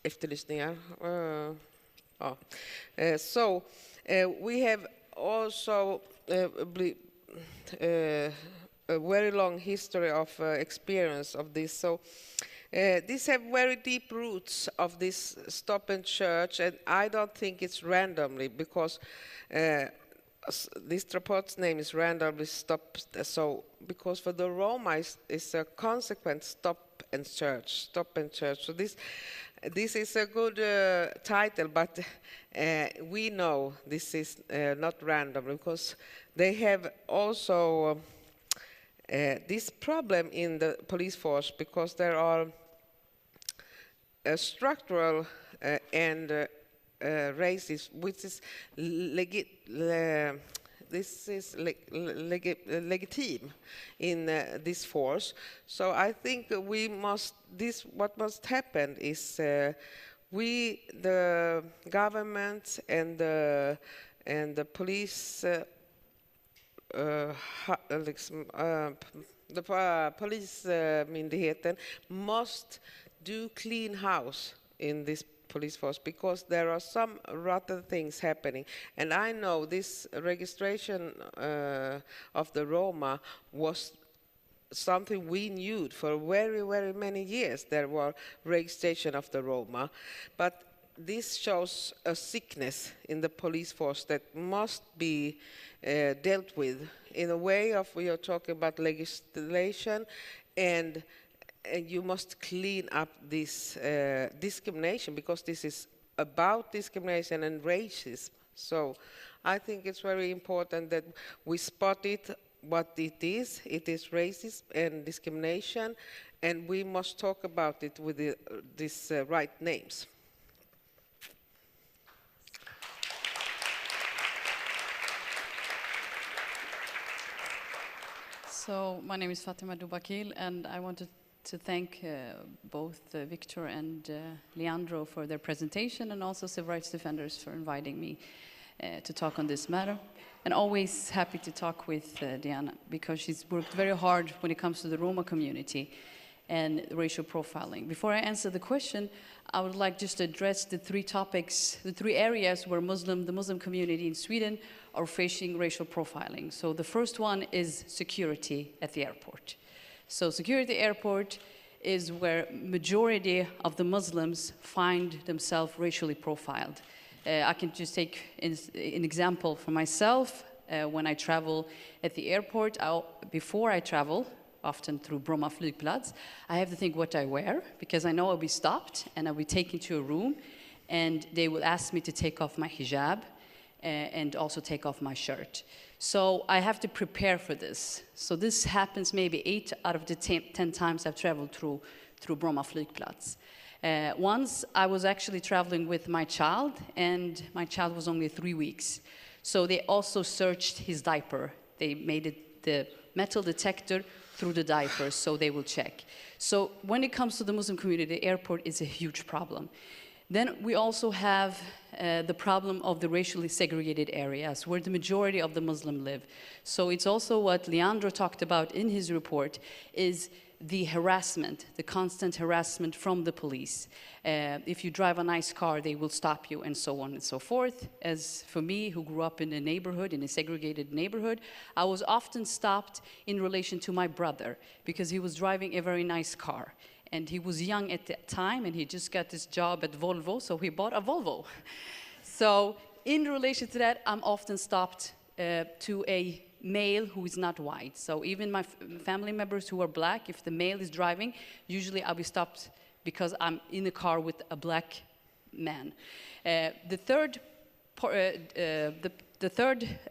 efterlysningar. So we have also a very long history of experience of this. So these have very deep roots of this stop and search, and I don't think it's randomly, because this report's name is randomly stopped. So because for the Roma is a consequent stop and search. So this is a good title, but we know this is not random, because they have also this problem in the police force, because there are structural and racist, which is legitimate in this force. So I think what must happen is the government and the police, the police myndigheten must do clean house in this police force, because there are some rotten things happening. And I know this registration of the Roma was something we knew for very, very many years. There were registration of the Roma, but this shows a sickness in the police force that must be dealt with in a way of, we are talking about legislation, and you must clean up this discrimination, because this is about discrimination and racism. So I think it's very important that we spot it, what it is. It is racism and discrimination, and we must talk about it with these right names. So my name is Fatima Dubakil, and I wanted to thank both Victor and Leandro for their presentation, and also civil rights defenders for inviting me to talk on this matter. And always happy to talk with Diana, because she's worked very hard when it comes to the Roma community and racial profiling. Before I answer the question, I would like just to address the three topics, the three areas where the Muslim community in Sweden are facing racial profiling. So the first one is security at the airport. So security airport is where majority of the Muslims find themselves racially profiled. I can just take an example for myself. When I travel at the airport, before I travel, often through Roma flygplats, I have to think what I wear, because I know I'll be stopped and I'll be taken to a room, and they will ask me to take off my hijab and also take off my shirt. So I have to prepare for this. So this happens maybe 8 out of the 10 times I've traveled through Roma flygplats. Once I was actually traveling with my child, and my child was only 3 weeks. So they also searched his diaper. They made it the metal detector through the diapers, so they will check. So when it comes to the Muslim community, the airport is a huge problem. Then we also have the problem of the racially segregated areas where the majority of the Muslim live. So it's also what Leandro talked about in his report, is the harassment, the constant harassment from the police. If you drive a nice car, they will stop you, and so on and so forth. As for me, who grew up in a neighborhood, in a segregated neighborhood, I was often stopped in relation to my brother, because he was driving a very nice car. And he was young at that time, and he just got this job at Volvo, so he bought a Volvo. So in relation to that, I'm often stopped to a male who is not white. So even my family members who are black, if the male is driving, usually I'll be stopped because I'm in a car with a black man. The third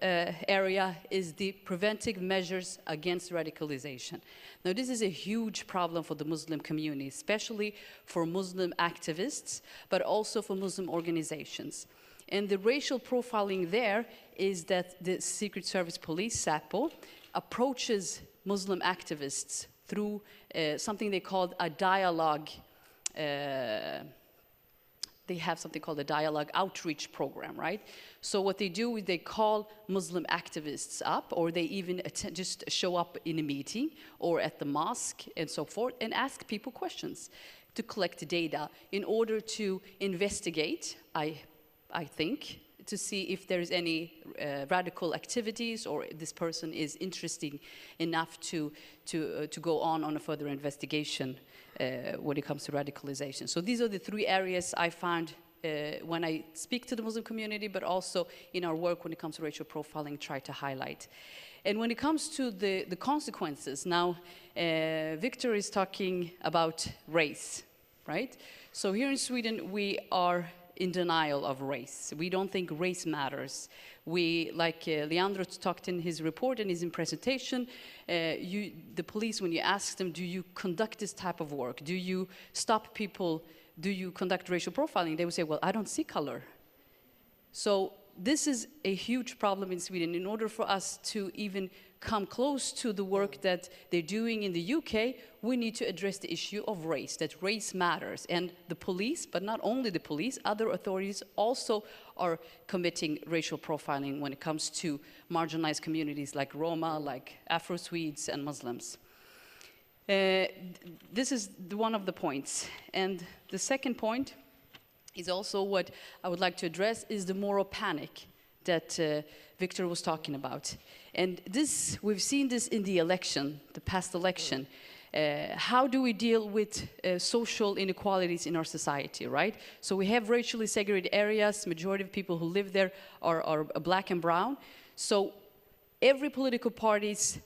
area is the preventive measures against radicalization. Now, this is a huge problem for the Muslim community, especially for Muslim activists, but also for Muslim organizations. And the racial profiling there is that the Secret Service Police, SAPO, approaches Muslim activists through something they called a dialogue. They have something called a dialogue outreach program, right? So what they do is they call Muslim activists up, or they even just show up in a meeting or at the mosque and so forth, and ask people questions to collect data in order to investigate, I think, to see if there's any radical activities or this person is interesting enough to go on a further investigation when it comes to radicalization. So these are the three areas I found when I speak to the Muslim community, but also in our work when it comes to racial profiling, try to highlight. And when it comes to the consequences, now Victor is talking about race, right? So here in Sweden, we are in denial of race. We don't think race matters. We, like Leandro talked in his report and his presentation, the police, when you ask them, do you conduct this type of work? Do you stop people? Do you conduct racial profiling? They would say, well, I don't see color. So this is a huge problem in Sweden. In order for us to even come close to the work that they're doing in the UK, we need to address the issue of race, that race matters. And the police, but not only the police, other authorities also are committing racial profiling when it comes to marginalized communities like Roma, like Afro-Swedes and Muslims. This is one of the points. And the second point is also what I would like to address is the moral panic that Victor was talking about. And this, we've seen this in the election, the past election. How do we deal with social inequalities in our society, right? So we have racially segregated areas, majority of people who live there are black and brown. So every political party's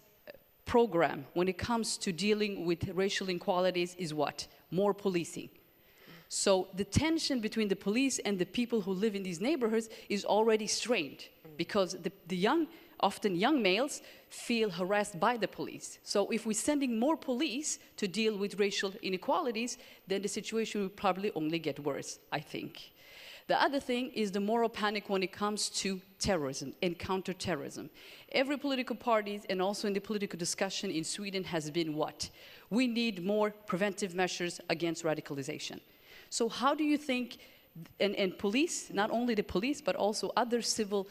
program when it comes to dealing with racial inequalities is what? More policing. So the tension between the police and the people who live in these neighborhoods is already strained because the young, often young males, feel harassed by the police. So if we're sending more police to deal with racial inequalities, then the situation will probably only get worse, I think. The other thing is the moral panic when it comes to terrorism and counterterrorism. Every political party and also in the political discussion in Sweden has been what? We need more preventive measures against radicalization. So how do you think, and police, not only the police, but also other civil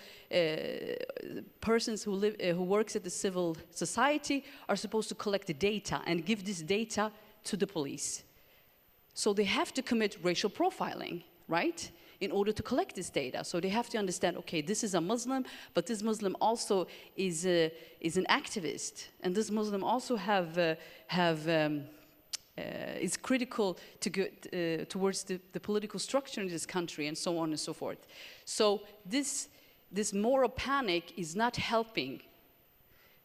persons who works at the civil society are supposed to collect the data and give this data to the police. So they have to commit racial profiling, right? In order to collect this data. So they have to understand, okay, this is a Muslim, but this Muslim also is an activist. And this Muslim also is critical to towards the political structure in this country and so on and so forth. So this moral panic is not helping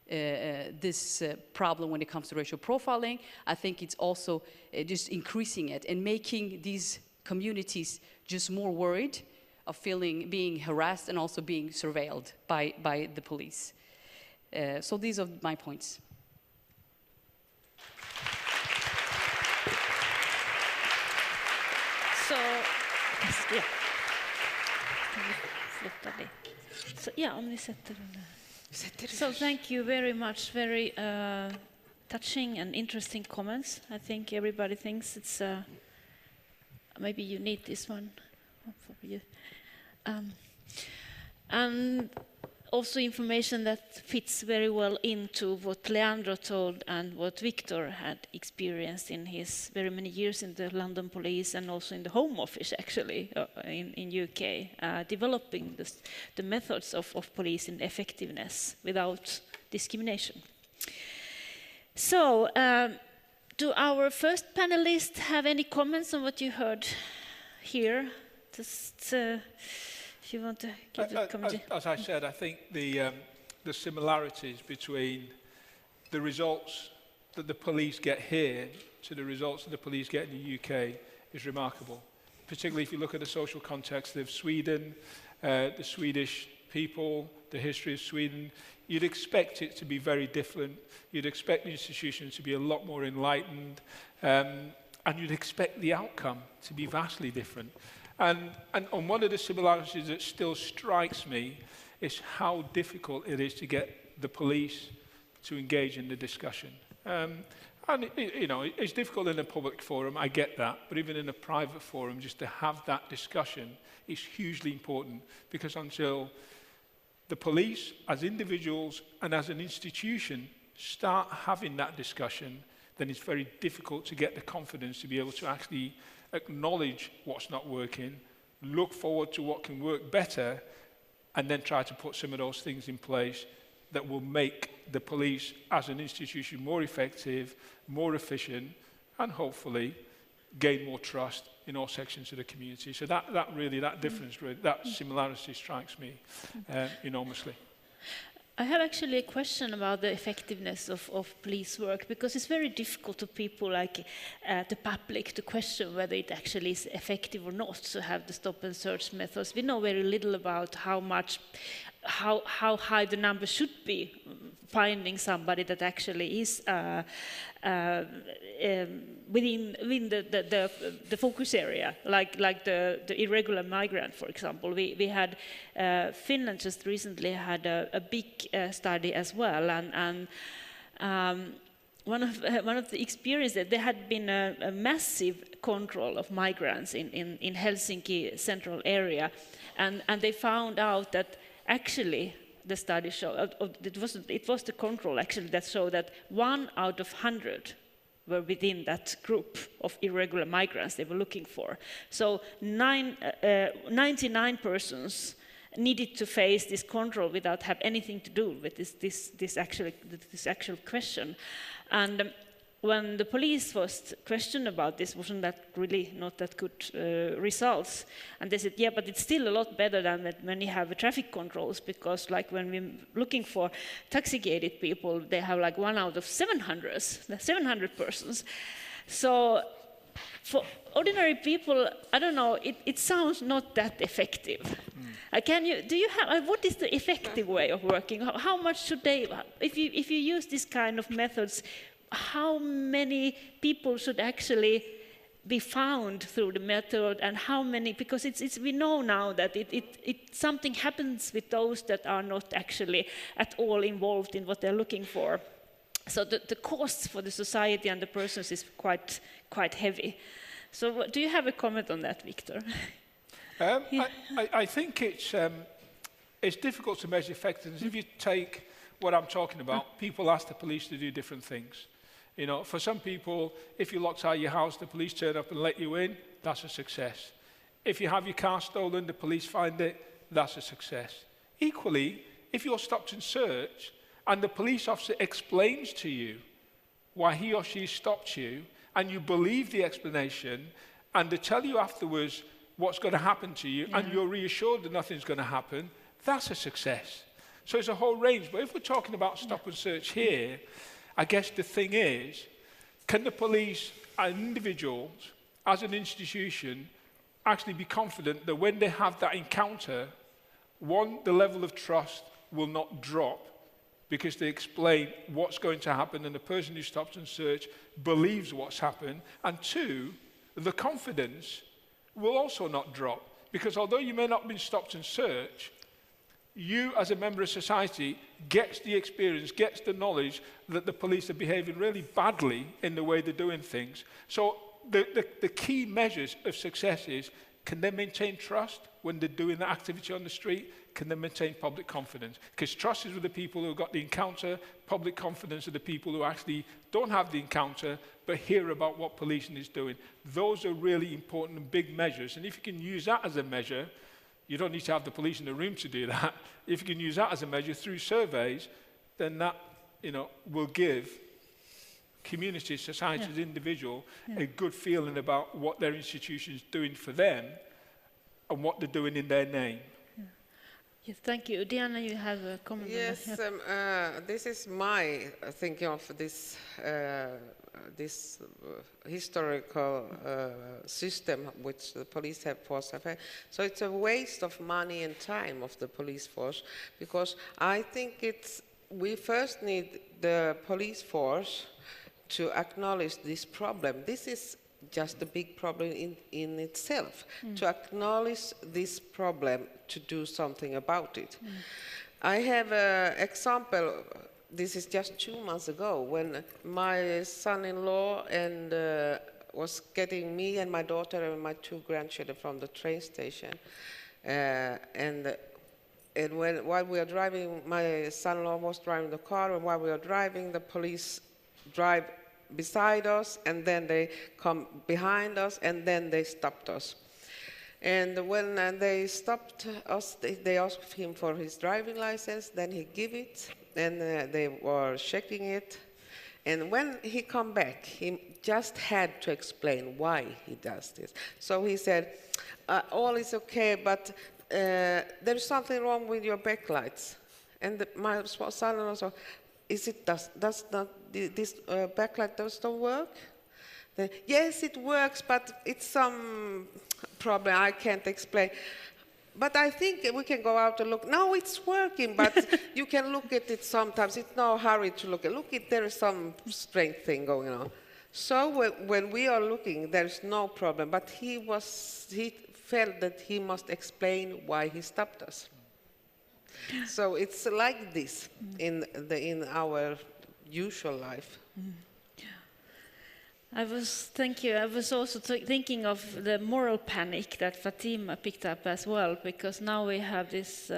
this problem when it comes to racial profiling. I think it's also just increasing it and making these communities just more worried of being harassed and also being surveilled by the police. So these are my points. So, yeah. So, yeah, om ni sätter den där. So thank you very much. Very touching and interesting comments. I think everybody thinks it's maybe you need this one for you. And also information that fits very well into what Leandro told and what Victor had experienced in his very many years in the London Police and also in the Home Office, actually, in UK, developing the methods of policing effectiveness without discrimination. So, do our first panelists have any comments on what you heard here? Just, if you want to give the comment. As I said, I think the similarities between the results that the police get here to the results that the police get in the UK is remarkable. Particularly if you look at the social context of Sweden, the Swedish people, the history of Sweden, you'd expect it to be very different. You'd expect the institutions to be a lot more enlightened, and you'd expect the outcome to be vastly different. And one of the similarities that still strikes me is how difficult it is to get the police to engage in the discussion. And it's difficult in a public forum, I get that, but even in a private forum, just to have that discussion is hugely important, because until the police, as individuals and as an institution, start having that discussion, then it's very difficult to get the confidence to be able to actually acknowledge what's not working, look forward to what can work better, and then try to put some of those things in place that will make the police as an institution more effective, more efficient, and hopefully gain more trust in all sections of the community. So that difference, that similarity strikes me enormously. I have actually a question about the effectiveness of police work, because it's very difficult to people like the public to question whether it actually is effective or not to have the stop and search methods. We know very little about how high the number should be finding somebody that actually is within the focus area, like the irregular migrant, for example. We had Finland just recently had a big study as well, and one of the experiences, there had been a massive control of migrants in Helsinki central area, and they found out that actually the study showed, it was the control actually that showed that 1 out of 100 were within that group of irregular migrants they were looking for. So 99 persons needed to face this control without have anything to do with this actual question. And when the police was questioned about this, wasn't that really not that good results? And they said, yeah, but it's still a lot better than when you have traffic controls, because like when we're looking for taxi-gated people, they have like 1 out of 700 persons. So for ordinary people, I don't know, it sounds not that effective. What is the effective way of working? How much should they, if you use this kind of methods, how many people should actually be found through the method, and how many, because we know now that something happens with those that are not actually at all involved in what they're looking for. So the costs for the society and the persons is quite heavy. So do you have a comment on that, Victor? I think it's difficult to measure effectiveness. If you take what I'm talking about, people ask the police to do different things. You know, for some people, if you're locked out of your house, the police turn up and let you in, that's a success. If you have your car stolen, the police find it, that's a success. Equally, if you're stopped and searched, and the police officer explains to you why he or she stopped you, and you believe the explanation, and they tell you afterwards what's going to happen to you, and you're reassured that nothing's going to happen, that's a success. So it's a whole range. But if we're talking about stop and search here, I guess the thing is, can the police and individuals, as an institution, actually be confident that when they have that encounter, one, the level of trust will not drop because they explain what's going to happen and the person who stops and search believes what's happened, and two, the confidence will also not drop, because although you may not have been stopped and searched, you as a member of society gets the experience, gets the knowledge that the police are behaving really badly in the way they're doing things. So the key measures of success is, can they maintain trust when they're doing the activity on the street? Can they maintain public confidence? Because trust is with the people who got the encounter, public confidence are the people who actually don't have the encounter but hear about what policing is doing. Those are really important and big measures, and if you can use that as a measure, you don't need to have the police in the room to do that. If you can use that as a measure through surveys, then that, will give communities, societies, individual a good feeling about what their institution is doing for them and what they're doing in their name. Yes, thank you. Diana, you have a comment? Yes, this is my thinking of this historical system which the police force have. So it's a waste of money and time of the police force, because I think we first need the police force to acknowledge this problem. This is just a big problem in itself, to acknowledge this problem, to do something about it. I have an example this is just 2 months ago when my son-in-law and was getting me and my daughter and my 2 grandchildren from the train station. And while we are driving, my son-in-law was driving the car, and while we are driving, the police drive beside us, and then they come behind us, and then they stopped us. And when they stopped us, they asked him for his driving license, then he gave it, and they were checking it. And when he come back, he just had to explain why he does this. So he said, all is okay, but there's something wrong with your backlights. And my son-in-law said, this backlight doesn't work? Yes, it works, but it's some problem I can't explain. But I think we can go out and look. No, it's working, but you can look at it sometimes. It's no hurry to look at. Look, there is some strange thing going on. So when we are looking, there's no problem. But he felt that he must explain why he stopped us. So it's like this in our usual life. Thank you. I was also thinking of the moral panic that Fatima picked up as well, because now we have this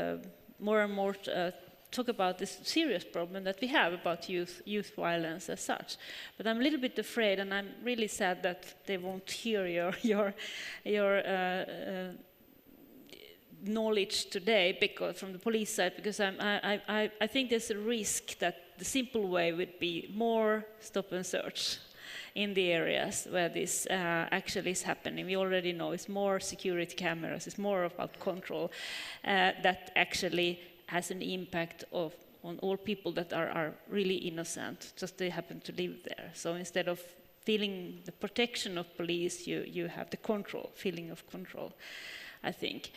more and more talk about this serious problem that we have about youth violence as such. But I'm a little bit afraid, and I'm really sad that they won't hear your knowledge today, because from the police side, because I think there's a risk that the simple way would be more stop and search in the areas where this actually is happening. We already know it's more security cameras, it's more about control that actually has an impact on all people that are really innocent, just they happen to live there. So instead of feeling the protection of police, you have the feeling of control, I think.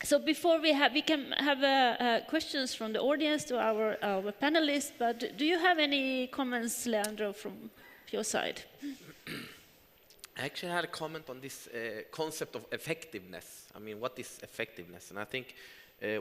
So before we can have questions from the audience to our panelists, but do you have any comments, Leandro, from your side? I actually had a comment on this concept of effectiveness. I mean, what is effectiveness? And I think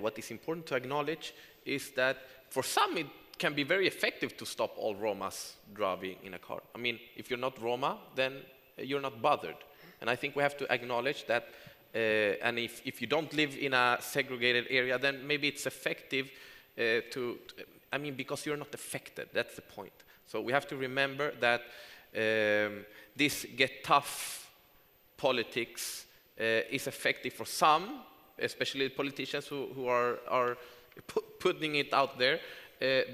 what is important to acknowledge is that for some it can be very effective to stop all Romas driving in a car. I mean, if you're not Roma, then you're not bothered. And I think we have to acknowledge that and if you don't live in a segregated area, then maybe it's effective I mean, because you're not affected, that's the point. So we have to remember that this get tough politics is effective for some, especially politicians who are putting it out there.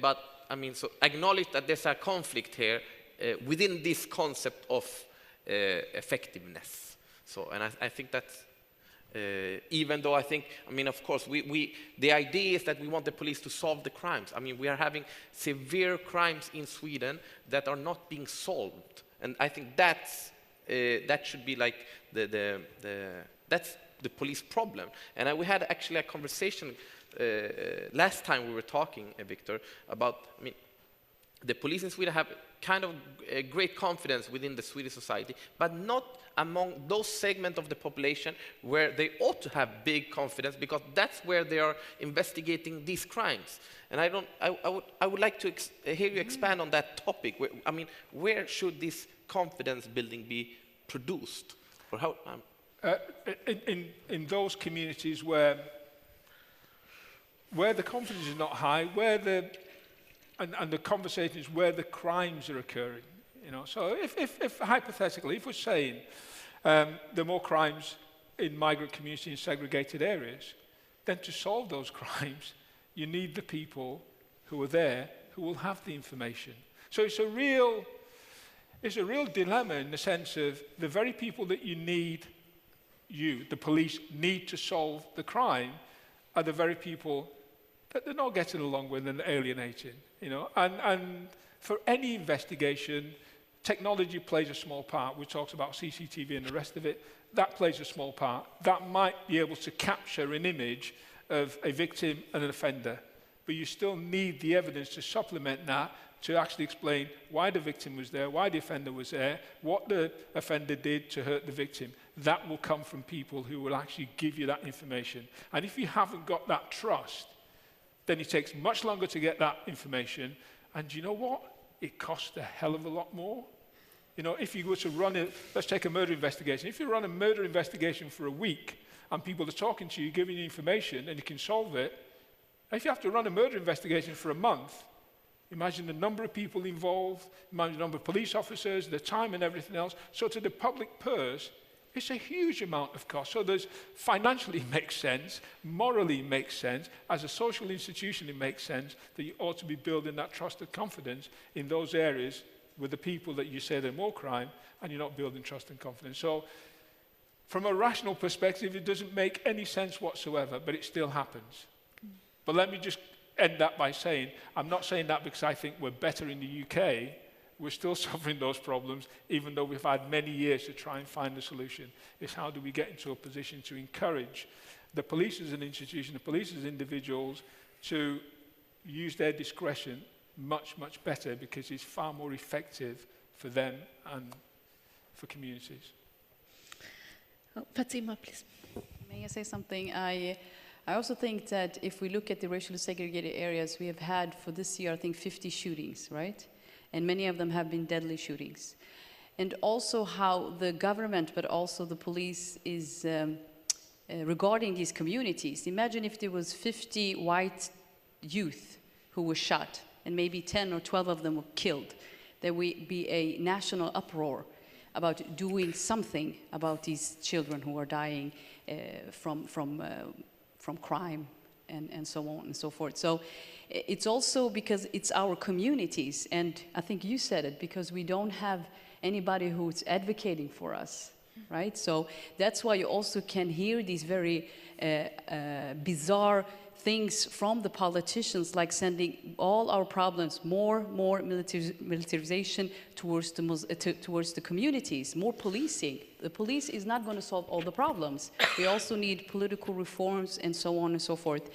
But I mean, so acknowledge that there's a conflict here within this concept of effectiveness. So, and I think that's even though I mean, of course, the idea is that we want the police to solve the crimes. I mean, we are having severe crimes in Sweden that are not being solved. And I think that should be like that's the police problem. And we had actually a conversation last time we were talking, Victor, about, I mean, the police in Sweden have kind of great confidence within the Swedish society, but not among those segments of the population where they ought to have big confidence, because that's where they are investigating these crimes. And I would like to hear you expand on that topic. I mean, where should this confidence building be produced? Or how? In those communities where the confidence is not high, and the conversation is where the crimes are occurring. You know, so if hypothetically, if we're saying there are more crimes in migrant communities in segregated areas, then to solve those crimes, you need the people who are there who will have the information. So it's a real dilemma in the sense of the very people that the police need to solve the crime are the very people that they're not getting along with and alienating. You know, and for any investigation, technology plays a small part. We talked about CCTV and the rest of it. That plays a small part. That might be able to capture an image of a victim and an offender. But you still need the evidence to supplement that to actually explain why the victim was there, why the offender was there, what the offender did to hurt the victim. That will come from people who will actually give you that information. And if you haven't got that trust, Then it takes much longer to get that information. And you know what? It costs a hell of a lot more. You know, if you were to run let's take a murder investigation. If you run a murder investigation for a week and people are talking to you, giving you information, and you can solve it, if you have to run a murder investigation for a month, imagine the number of people involved, imagine the number of police officers, the time and everything else. So to the public purse, it's a huge amount of cost. So there's financially it makes sense, morally it makes sense, as a social institution it makes sense that you ought to be building that trusted confidence in those areas with the people that you say they're more crime, and you're not building trust and confidence. So from a rational perspective, it doesn't make any sense whatsoever, but it still happens. But let me just end that by saying, I'm not saying that because I think we're better in the UK. We're still suffering those problems, even though we've had many years to try and find a solution. It's how do we get into a position to encourage the police as an institution, the police as individuals, to use their discretion much, much better, because it's far more effective for them and for communities. Oh, Fatima, please. May I say something? I also think that if we look at the racially segregated areas, we have had for this year, I think 50 shootings, right? And many of them have been deadly shootings. And also how the government, but also the police is regarding these communities. Imagine if there was 50 white youth who were shot, and maybe 10 or 12 of them were killed. There would be a national uproar about doing something about these children who are dying from crime and so on and so forth. So it's also because it's our communities, and I think you said it, because we don't have anybody who's advocating for us, right? So that's why you also can hear these very bizarre things from the politicians, like sending all our problems, more militarization towards the communities, more policing. The police is not going to solve all the problems. We also need political reforms and so on and so forth.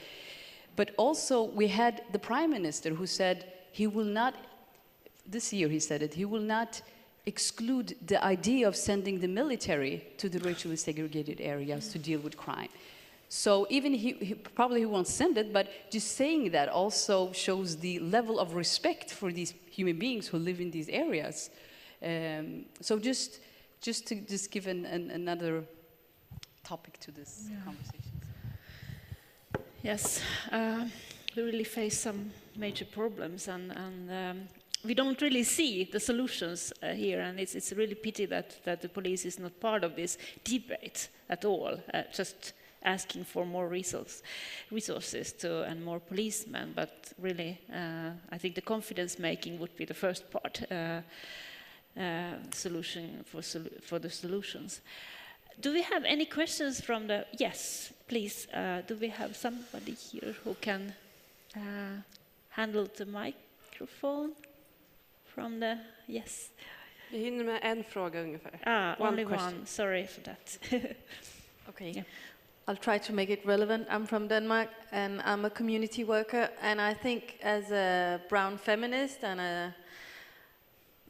But also we had the Prime Minister who said he will not, this year he said it, he will not exclude the idea of sending the military to the racially segregated areas to deal with crime. So even he probably won't send it, but just saying that also shows the level of respect for these human beings who live in these areas. So just to give another topic to this conversation. Yes, we really face some major problems, and we don't really see the solutions here, and it's really pity that the police is not part of this debate at all, just asking for more resources and more policemen, but really I think the confidence making would be the first part, solution for the solutions. Do we have any questions from the, yes, please, do we have somebody here who can handle the microphone from the, yes? Vi hinner med en fråga ungefär. Only one, sorry for that. Okay. Yeah. I'll try to make it relevant. I'm from Denmark and I'm a community worker, and I think as a brown feminist and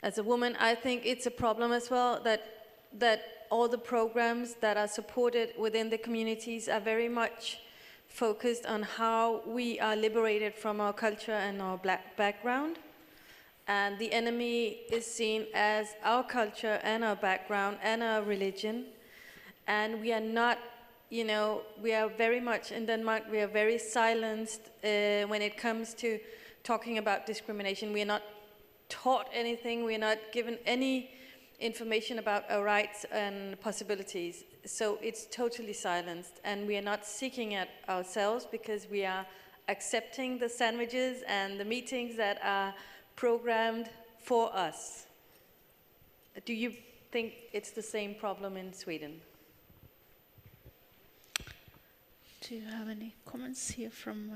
as a woman, I think it's a problem as well that all the programs that are supported within the communities are very much focused on how we are liberated from our culture and our black background. And the enemy is seen as our culture and our background and our religion. And we are not, you know, we are very much, in Denmark, we are very silenced when it comes to talking about discrimination. We are not taught anything, we are not given any information about our rights and possibilities. So it's totally silenced, and we are not seeking it ourselves because we are accepting the sandwiches and the meetings that are programmed for us. Do you think it's the same problem in Sweden? Do you have any comments here from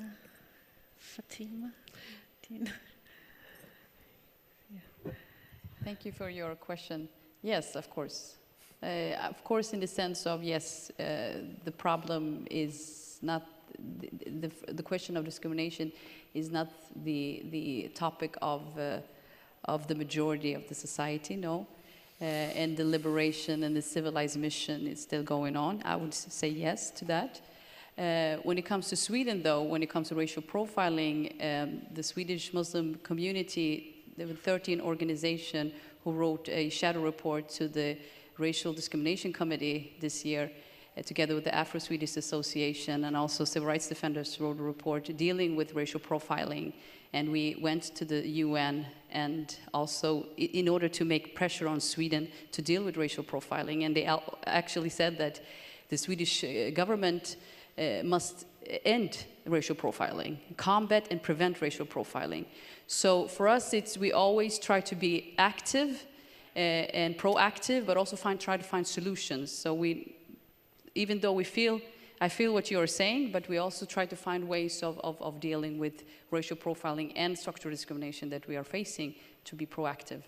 Fatima? Thank you for your question. Yes, of course. Of course, in the sense of, yes, the problem is not, the question of discrimination is not the topic of the majority of the society, no. And the liberation and the civilized mission is still going on. I would say yes to that. When it comes to Sweden, though, when it comes to racial profiling, the Swedish Muslim community, there were 13 organizations who wrote a shadow report to the Racial Discrimination Committee this year, together with the Afro-Swedish Association, and also civil rights defenders wrote a report dealing with racial profiling. And we went to the UN, and also in order to make pressure on Sweden to deal with racial profiling. And they actually said that the Swedish government must end racial profiling, combat and prevent racial profiling. So for us, we always try to be active and proactive, but also try to find solutions. So even though I feel what you're saying, but we also try to find ways of dealing with racial profiling and structural discrimination that we are facing to be proactive.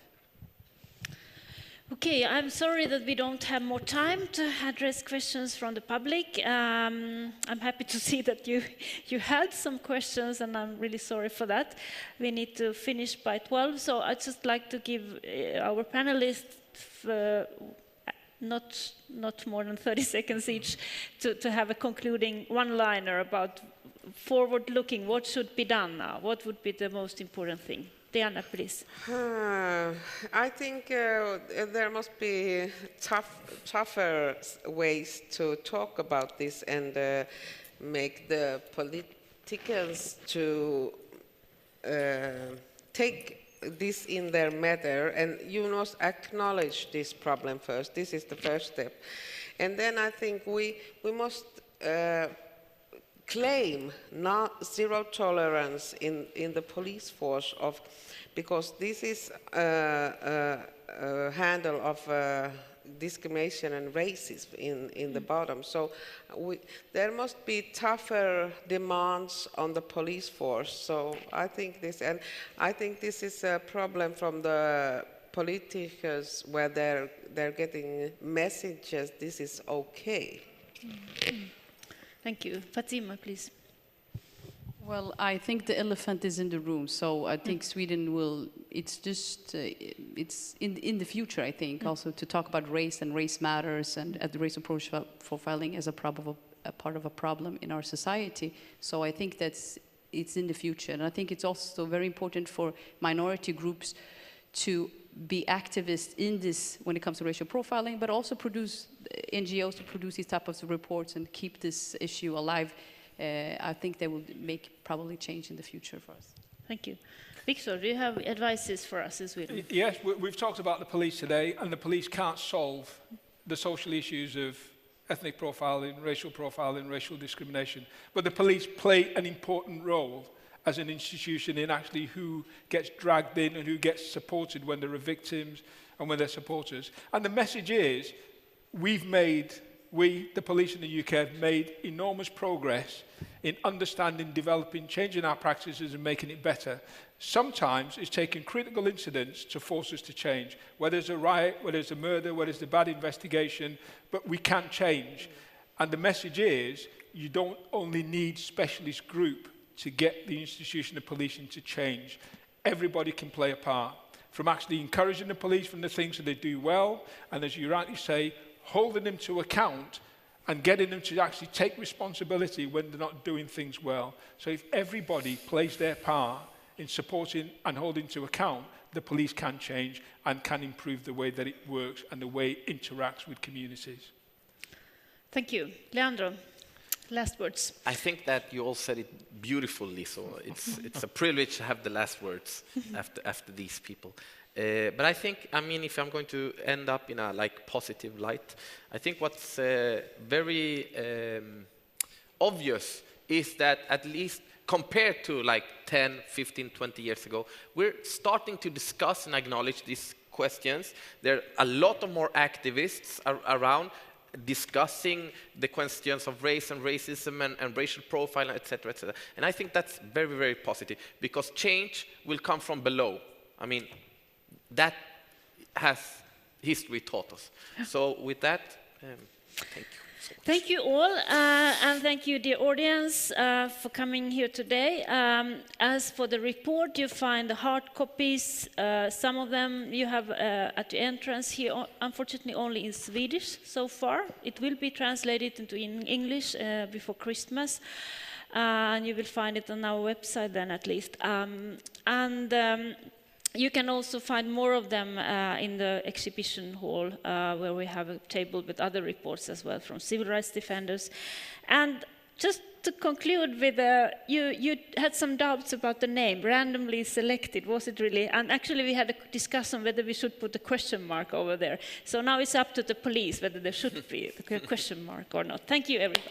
Okay, I'm sorry that we don't have more time to address questions from the public. I'm happy to see that you had some questions, and I'm really sorry for that. We need to finish by 12, so I'd just like to give our panelists not more than 30 seconds each to have a concluding one-liner about forward-looking. What should be done now? What would be the most important thing? Diana, please. I think there must be tougher ways to talk about this and make the politicians to take this in their matter, and you must acknowledge this problem first. This is the first step. And then I think we must claim zero tolerance in the police force because this is a handle of discrimination and racism in the bottom. So there must be tougher demands on the police force. So I think this is a problem from the politicians where they're getting messages this is okay. Thank you. Fatima, please. Well, I think the elephant is in the room, so I think Sweden will, it's in the future, I think, also to talk about race and race matters and the racial profiling as a part of a problem in our society. So I think it's in the future. And I think it's also very important for minority groups to be activists in this when it comes to racial profiling, but also produce NGOs to produce these types of reports and keep this issue alive. I think they will make probably change in the future for us. Thank you. Victor, do you have advices for us in Sweden? Yes, we've talked about the police today, and the police can't solve the social issues of ethnic profiling, racial discrimination. But the police play an important role as an institution in actually who gets dragged in and who gets supported when there are victims and when they're supporters. And the message is, we, the police in the UK, have made enormous progress in understanding, developing, changing our practices and making it better. Sometimes it's taken critical incidents to force us to change. Whether it's a riot, whether it's a murder, whether it's a bad investigation, but we can change. And the message is, you don't only need specialist group to get the institution of policing to change. Everybody can play a part, from actually encouraging the police from the things that they do well, and as you rightly say, holding them to account and getting them to actually take responsibility when they're not doing things well. So if everybody plays their part in supporting and holding to account, the police can change and can improve the way that it works and the way it interacts with communities. Thank you. Leandro, last words. I think that you all said it beautifully, so it's a privilege to have the last words after these people. But I think, if I'm going to end up in a positive light, I think what's very obvious is that at least compared to 10, 15, 20 years ago, we're starting to discuss and acknowledge these questions. There are a lot of more activists around discussing the questions of race and racism and racial profile, etc., etc. And I think that's very, very positive, because change will come from below. That has history taught us. So with that, Thank you. Thank you all, and thank you, dear audience, for coming here today. As for the report, you find the hard copies. Some of them you have at the entrance here, unfortunately only in Swedish so far. It will be translated into English before Christmas, and you will find it on our website then at least. You can also find more of them in the exhibition hall, where we have a table with other reports as well from civil rights defenders. And just to conclude with, you had some doubts about the name, randomly selected, was it really? And actually we had a discussion whether we should put a question mark over there. So now it's up to the police whether there should be a question mark or not. Thank you, everyone.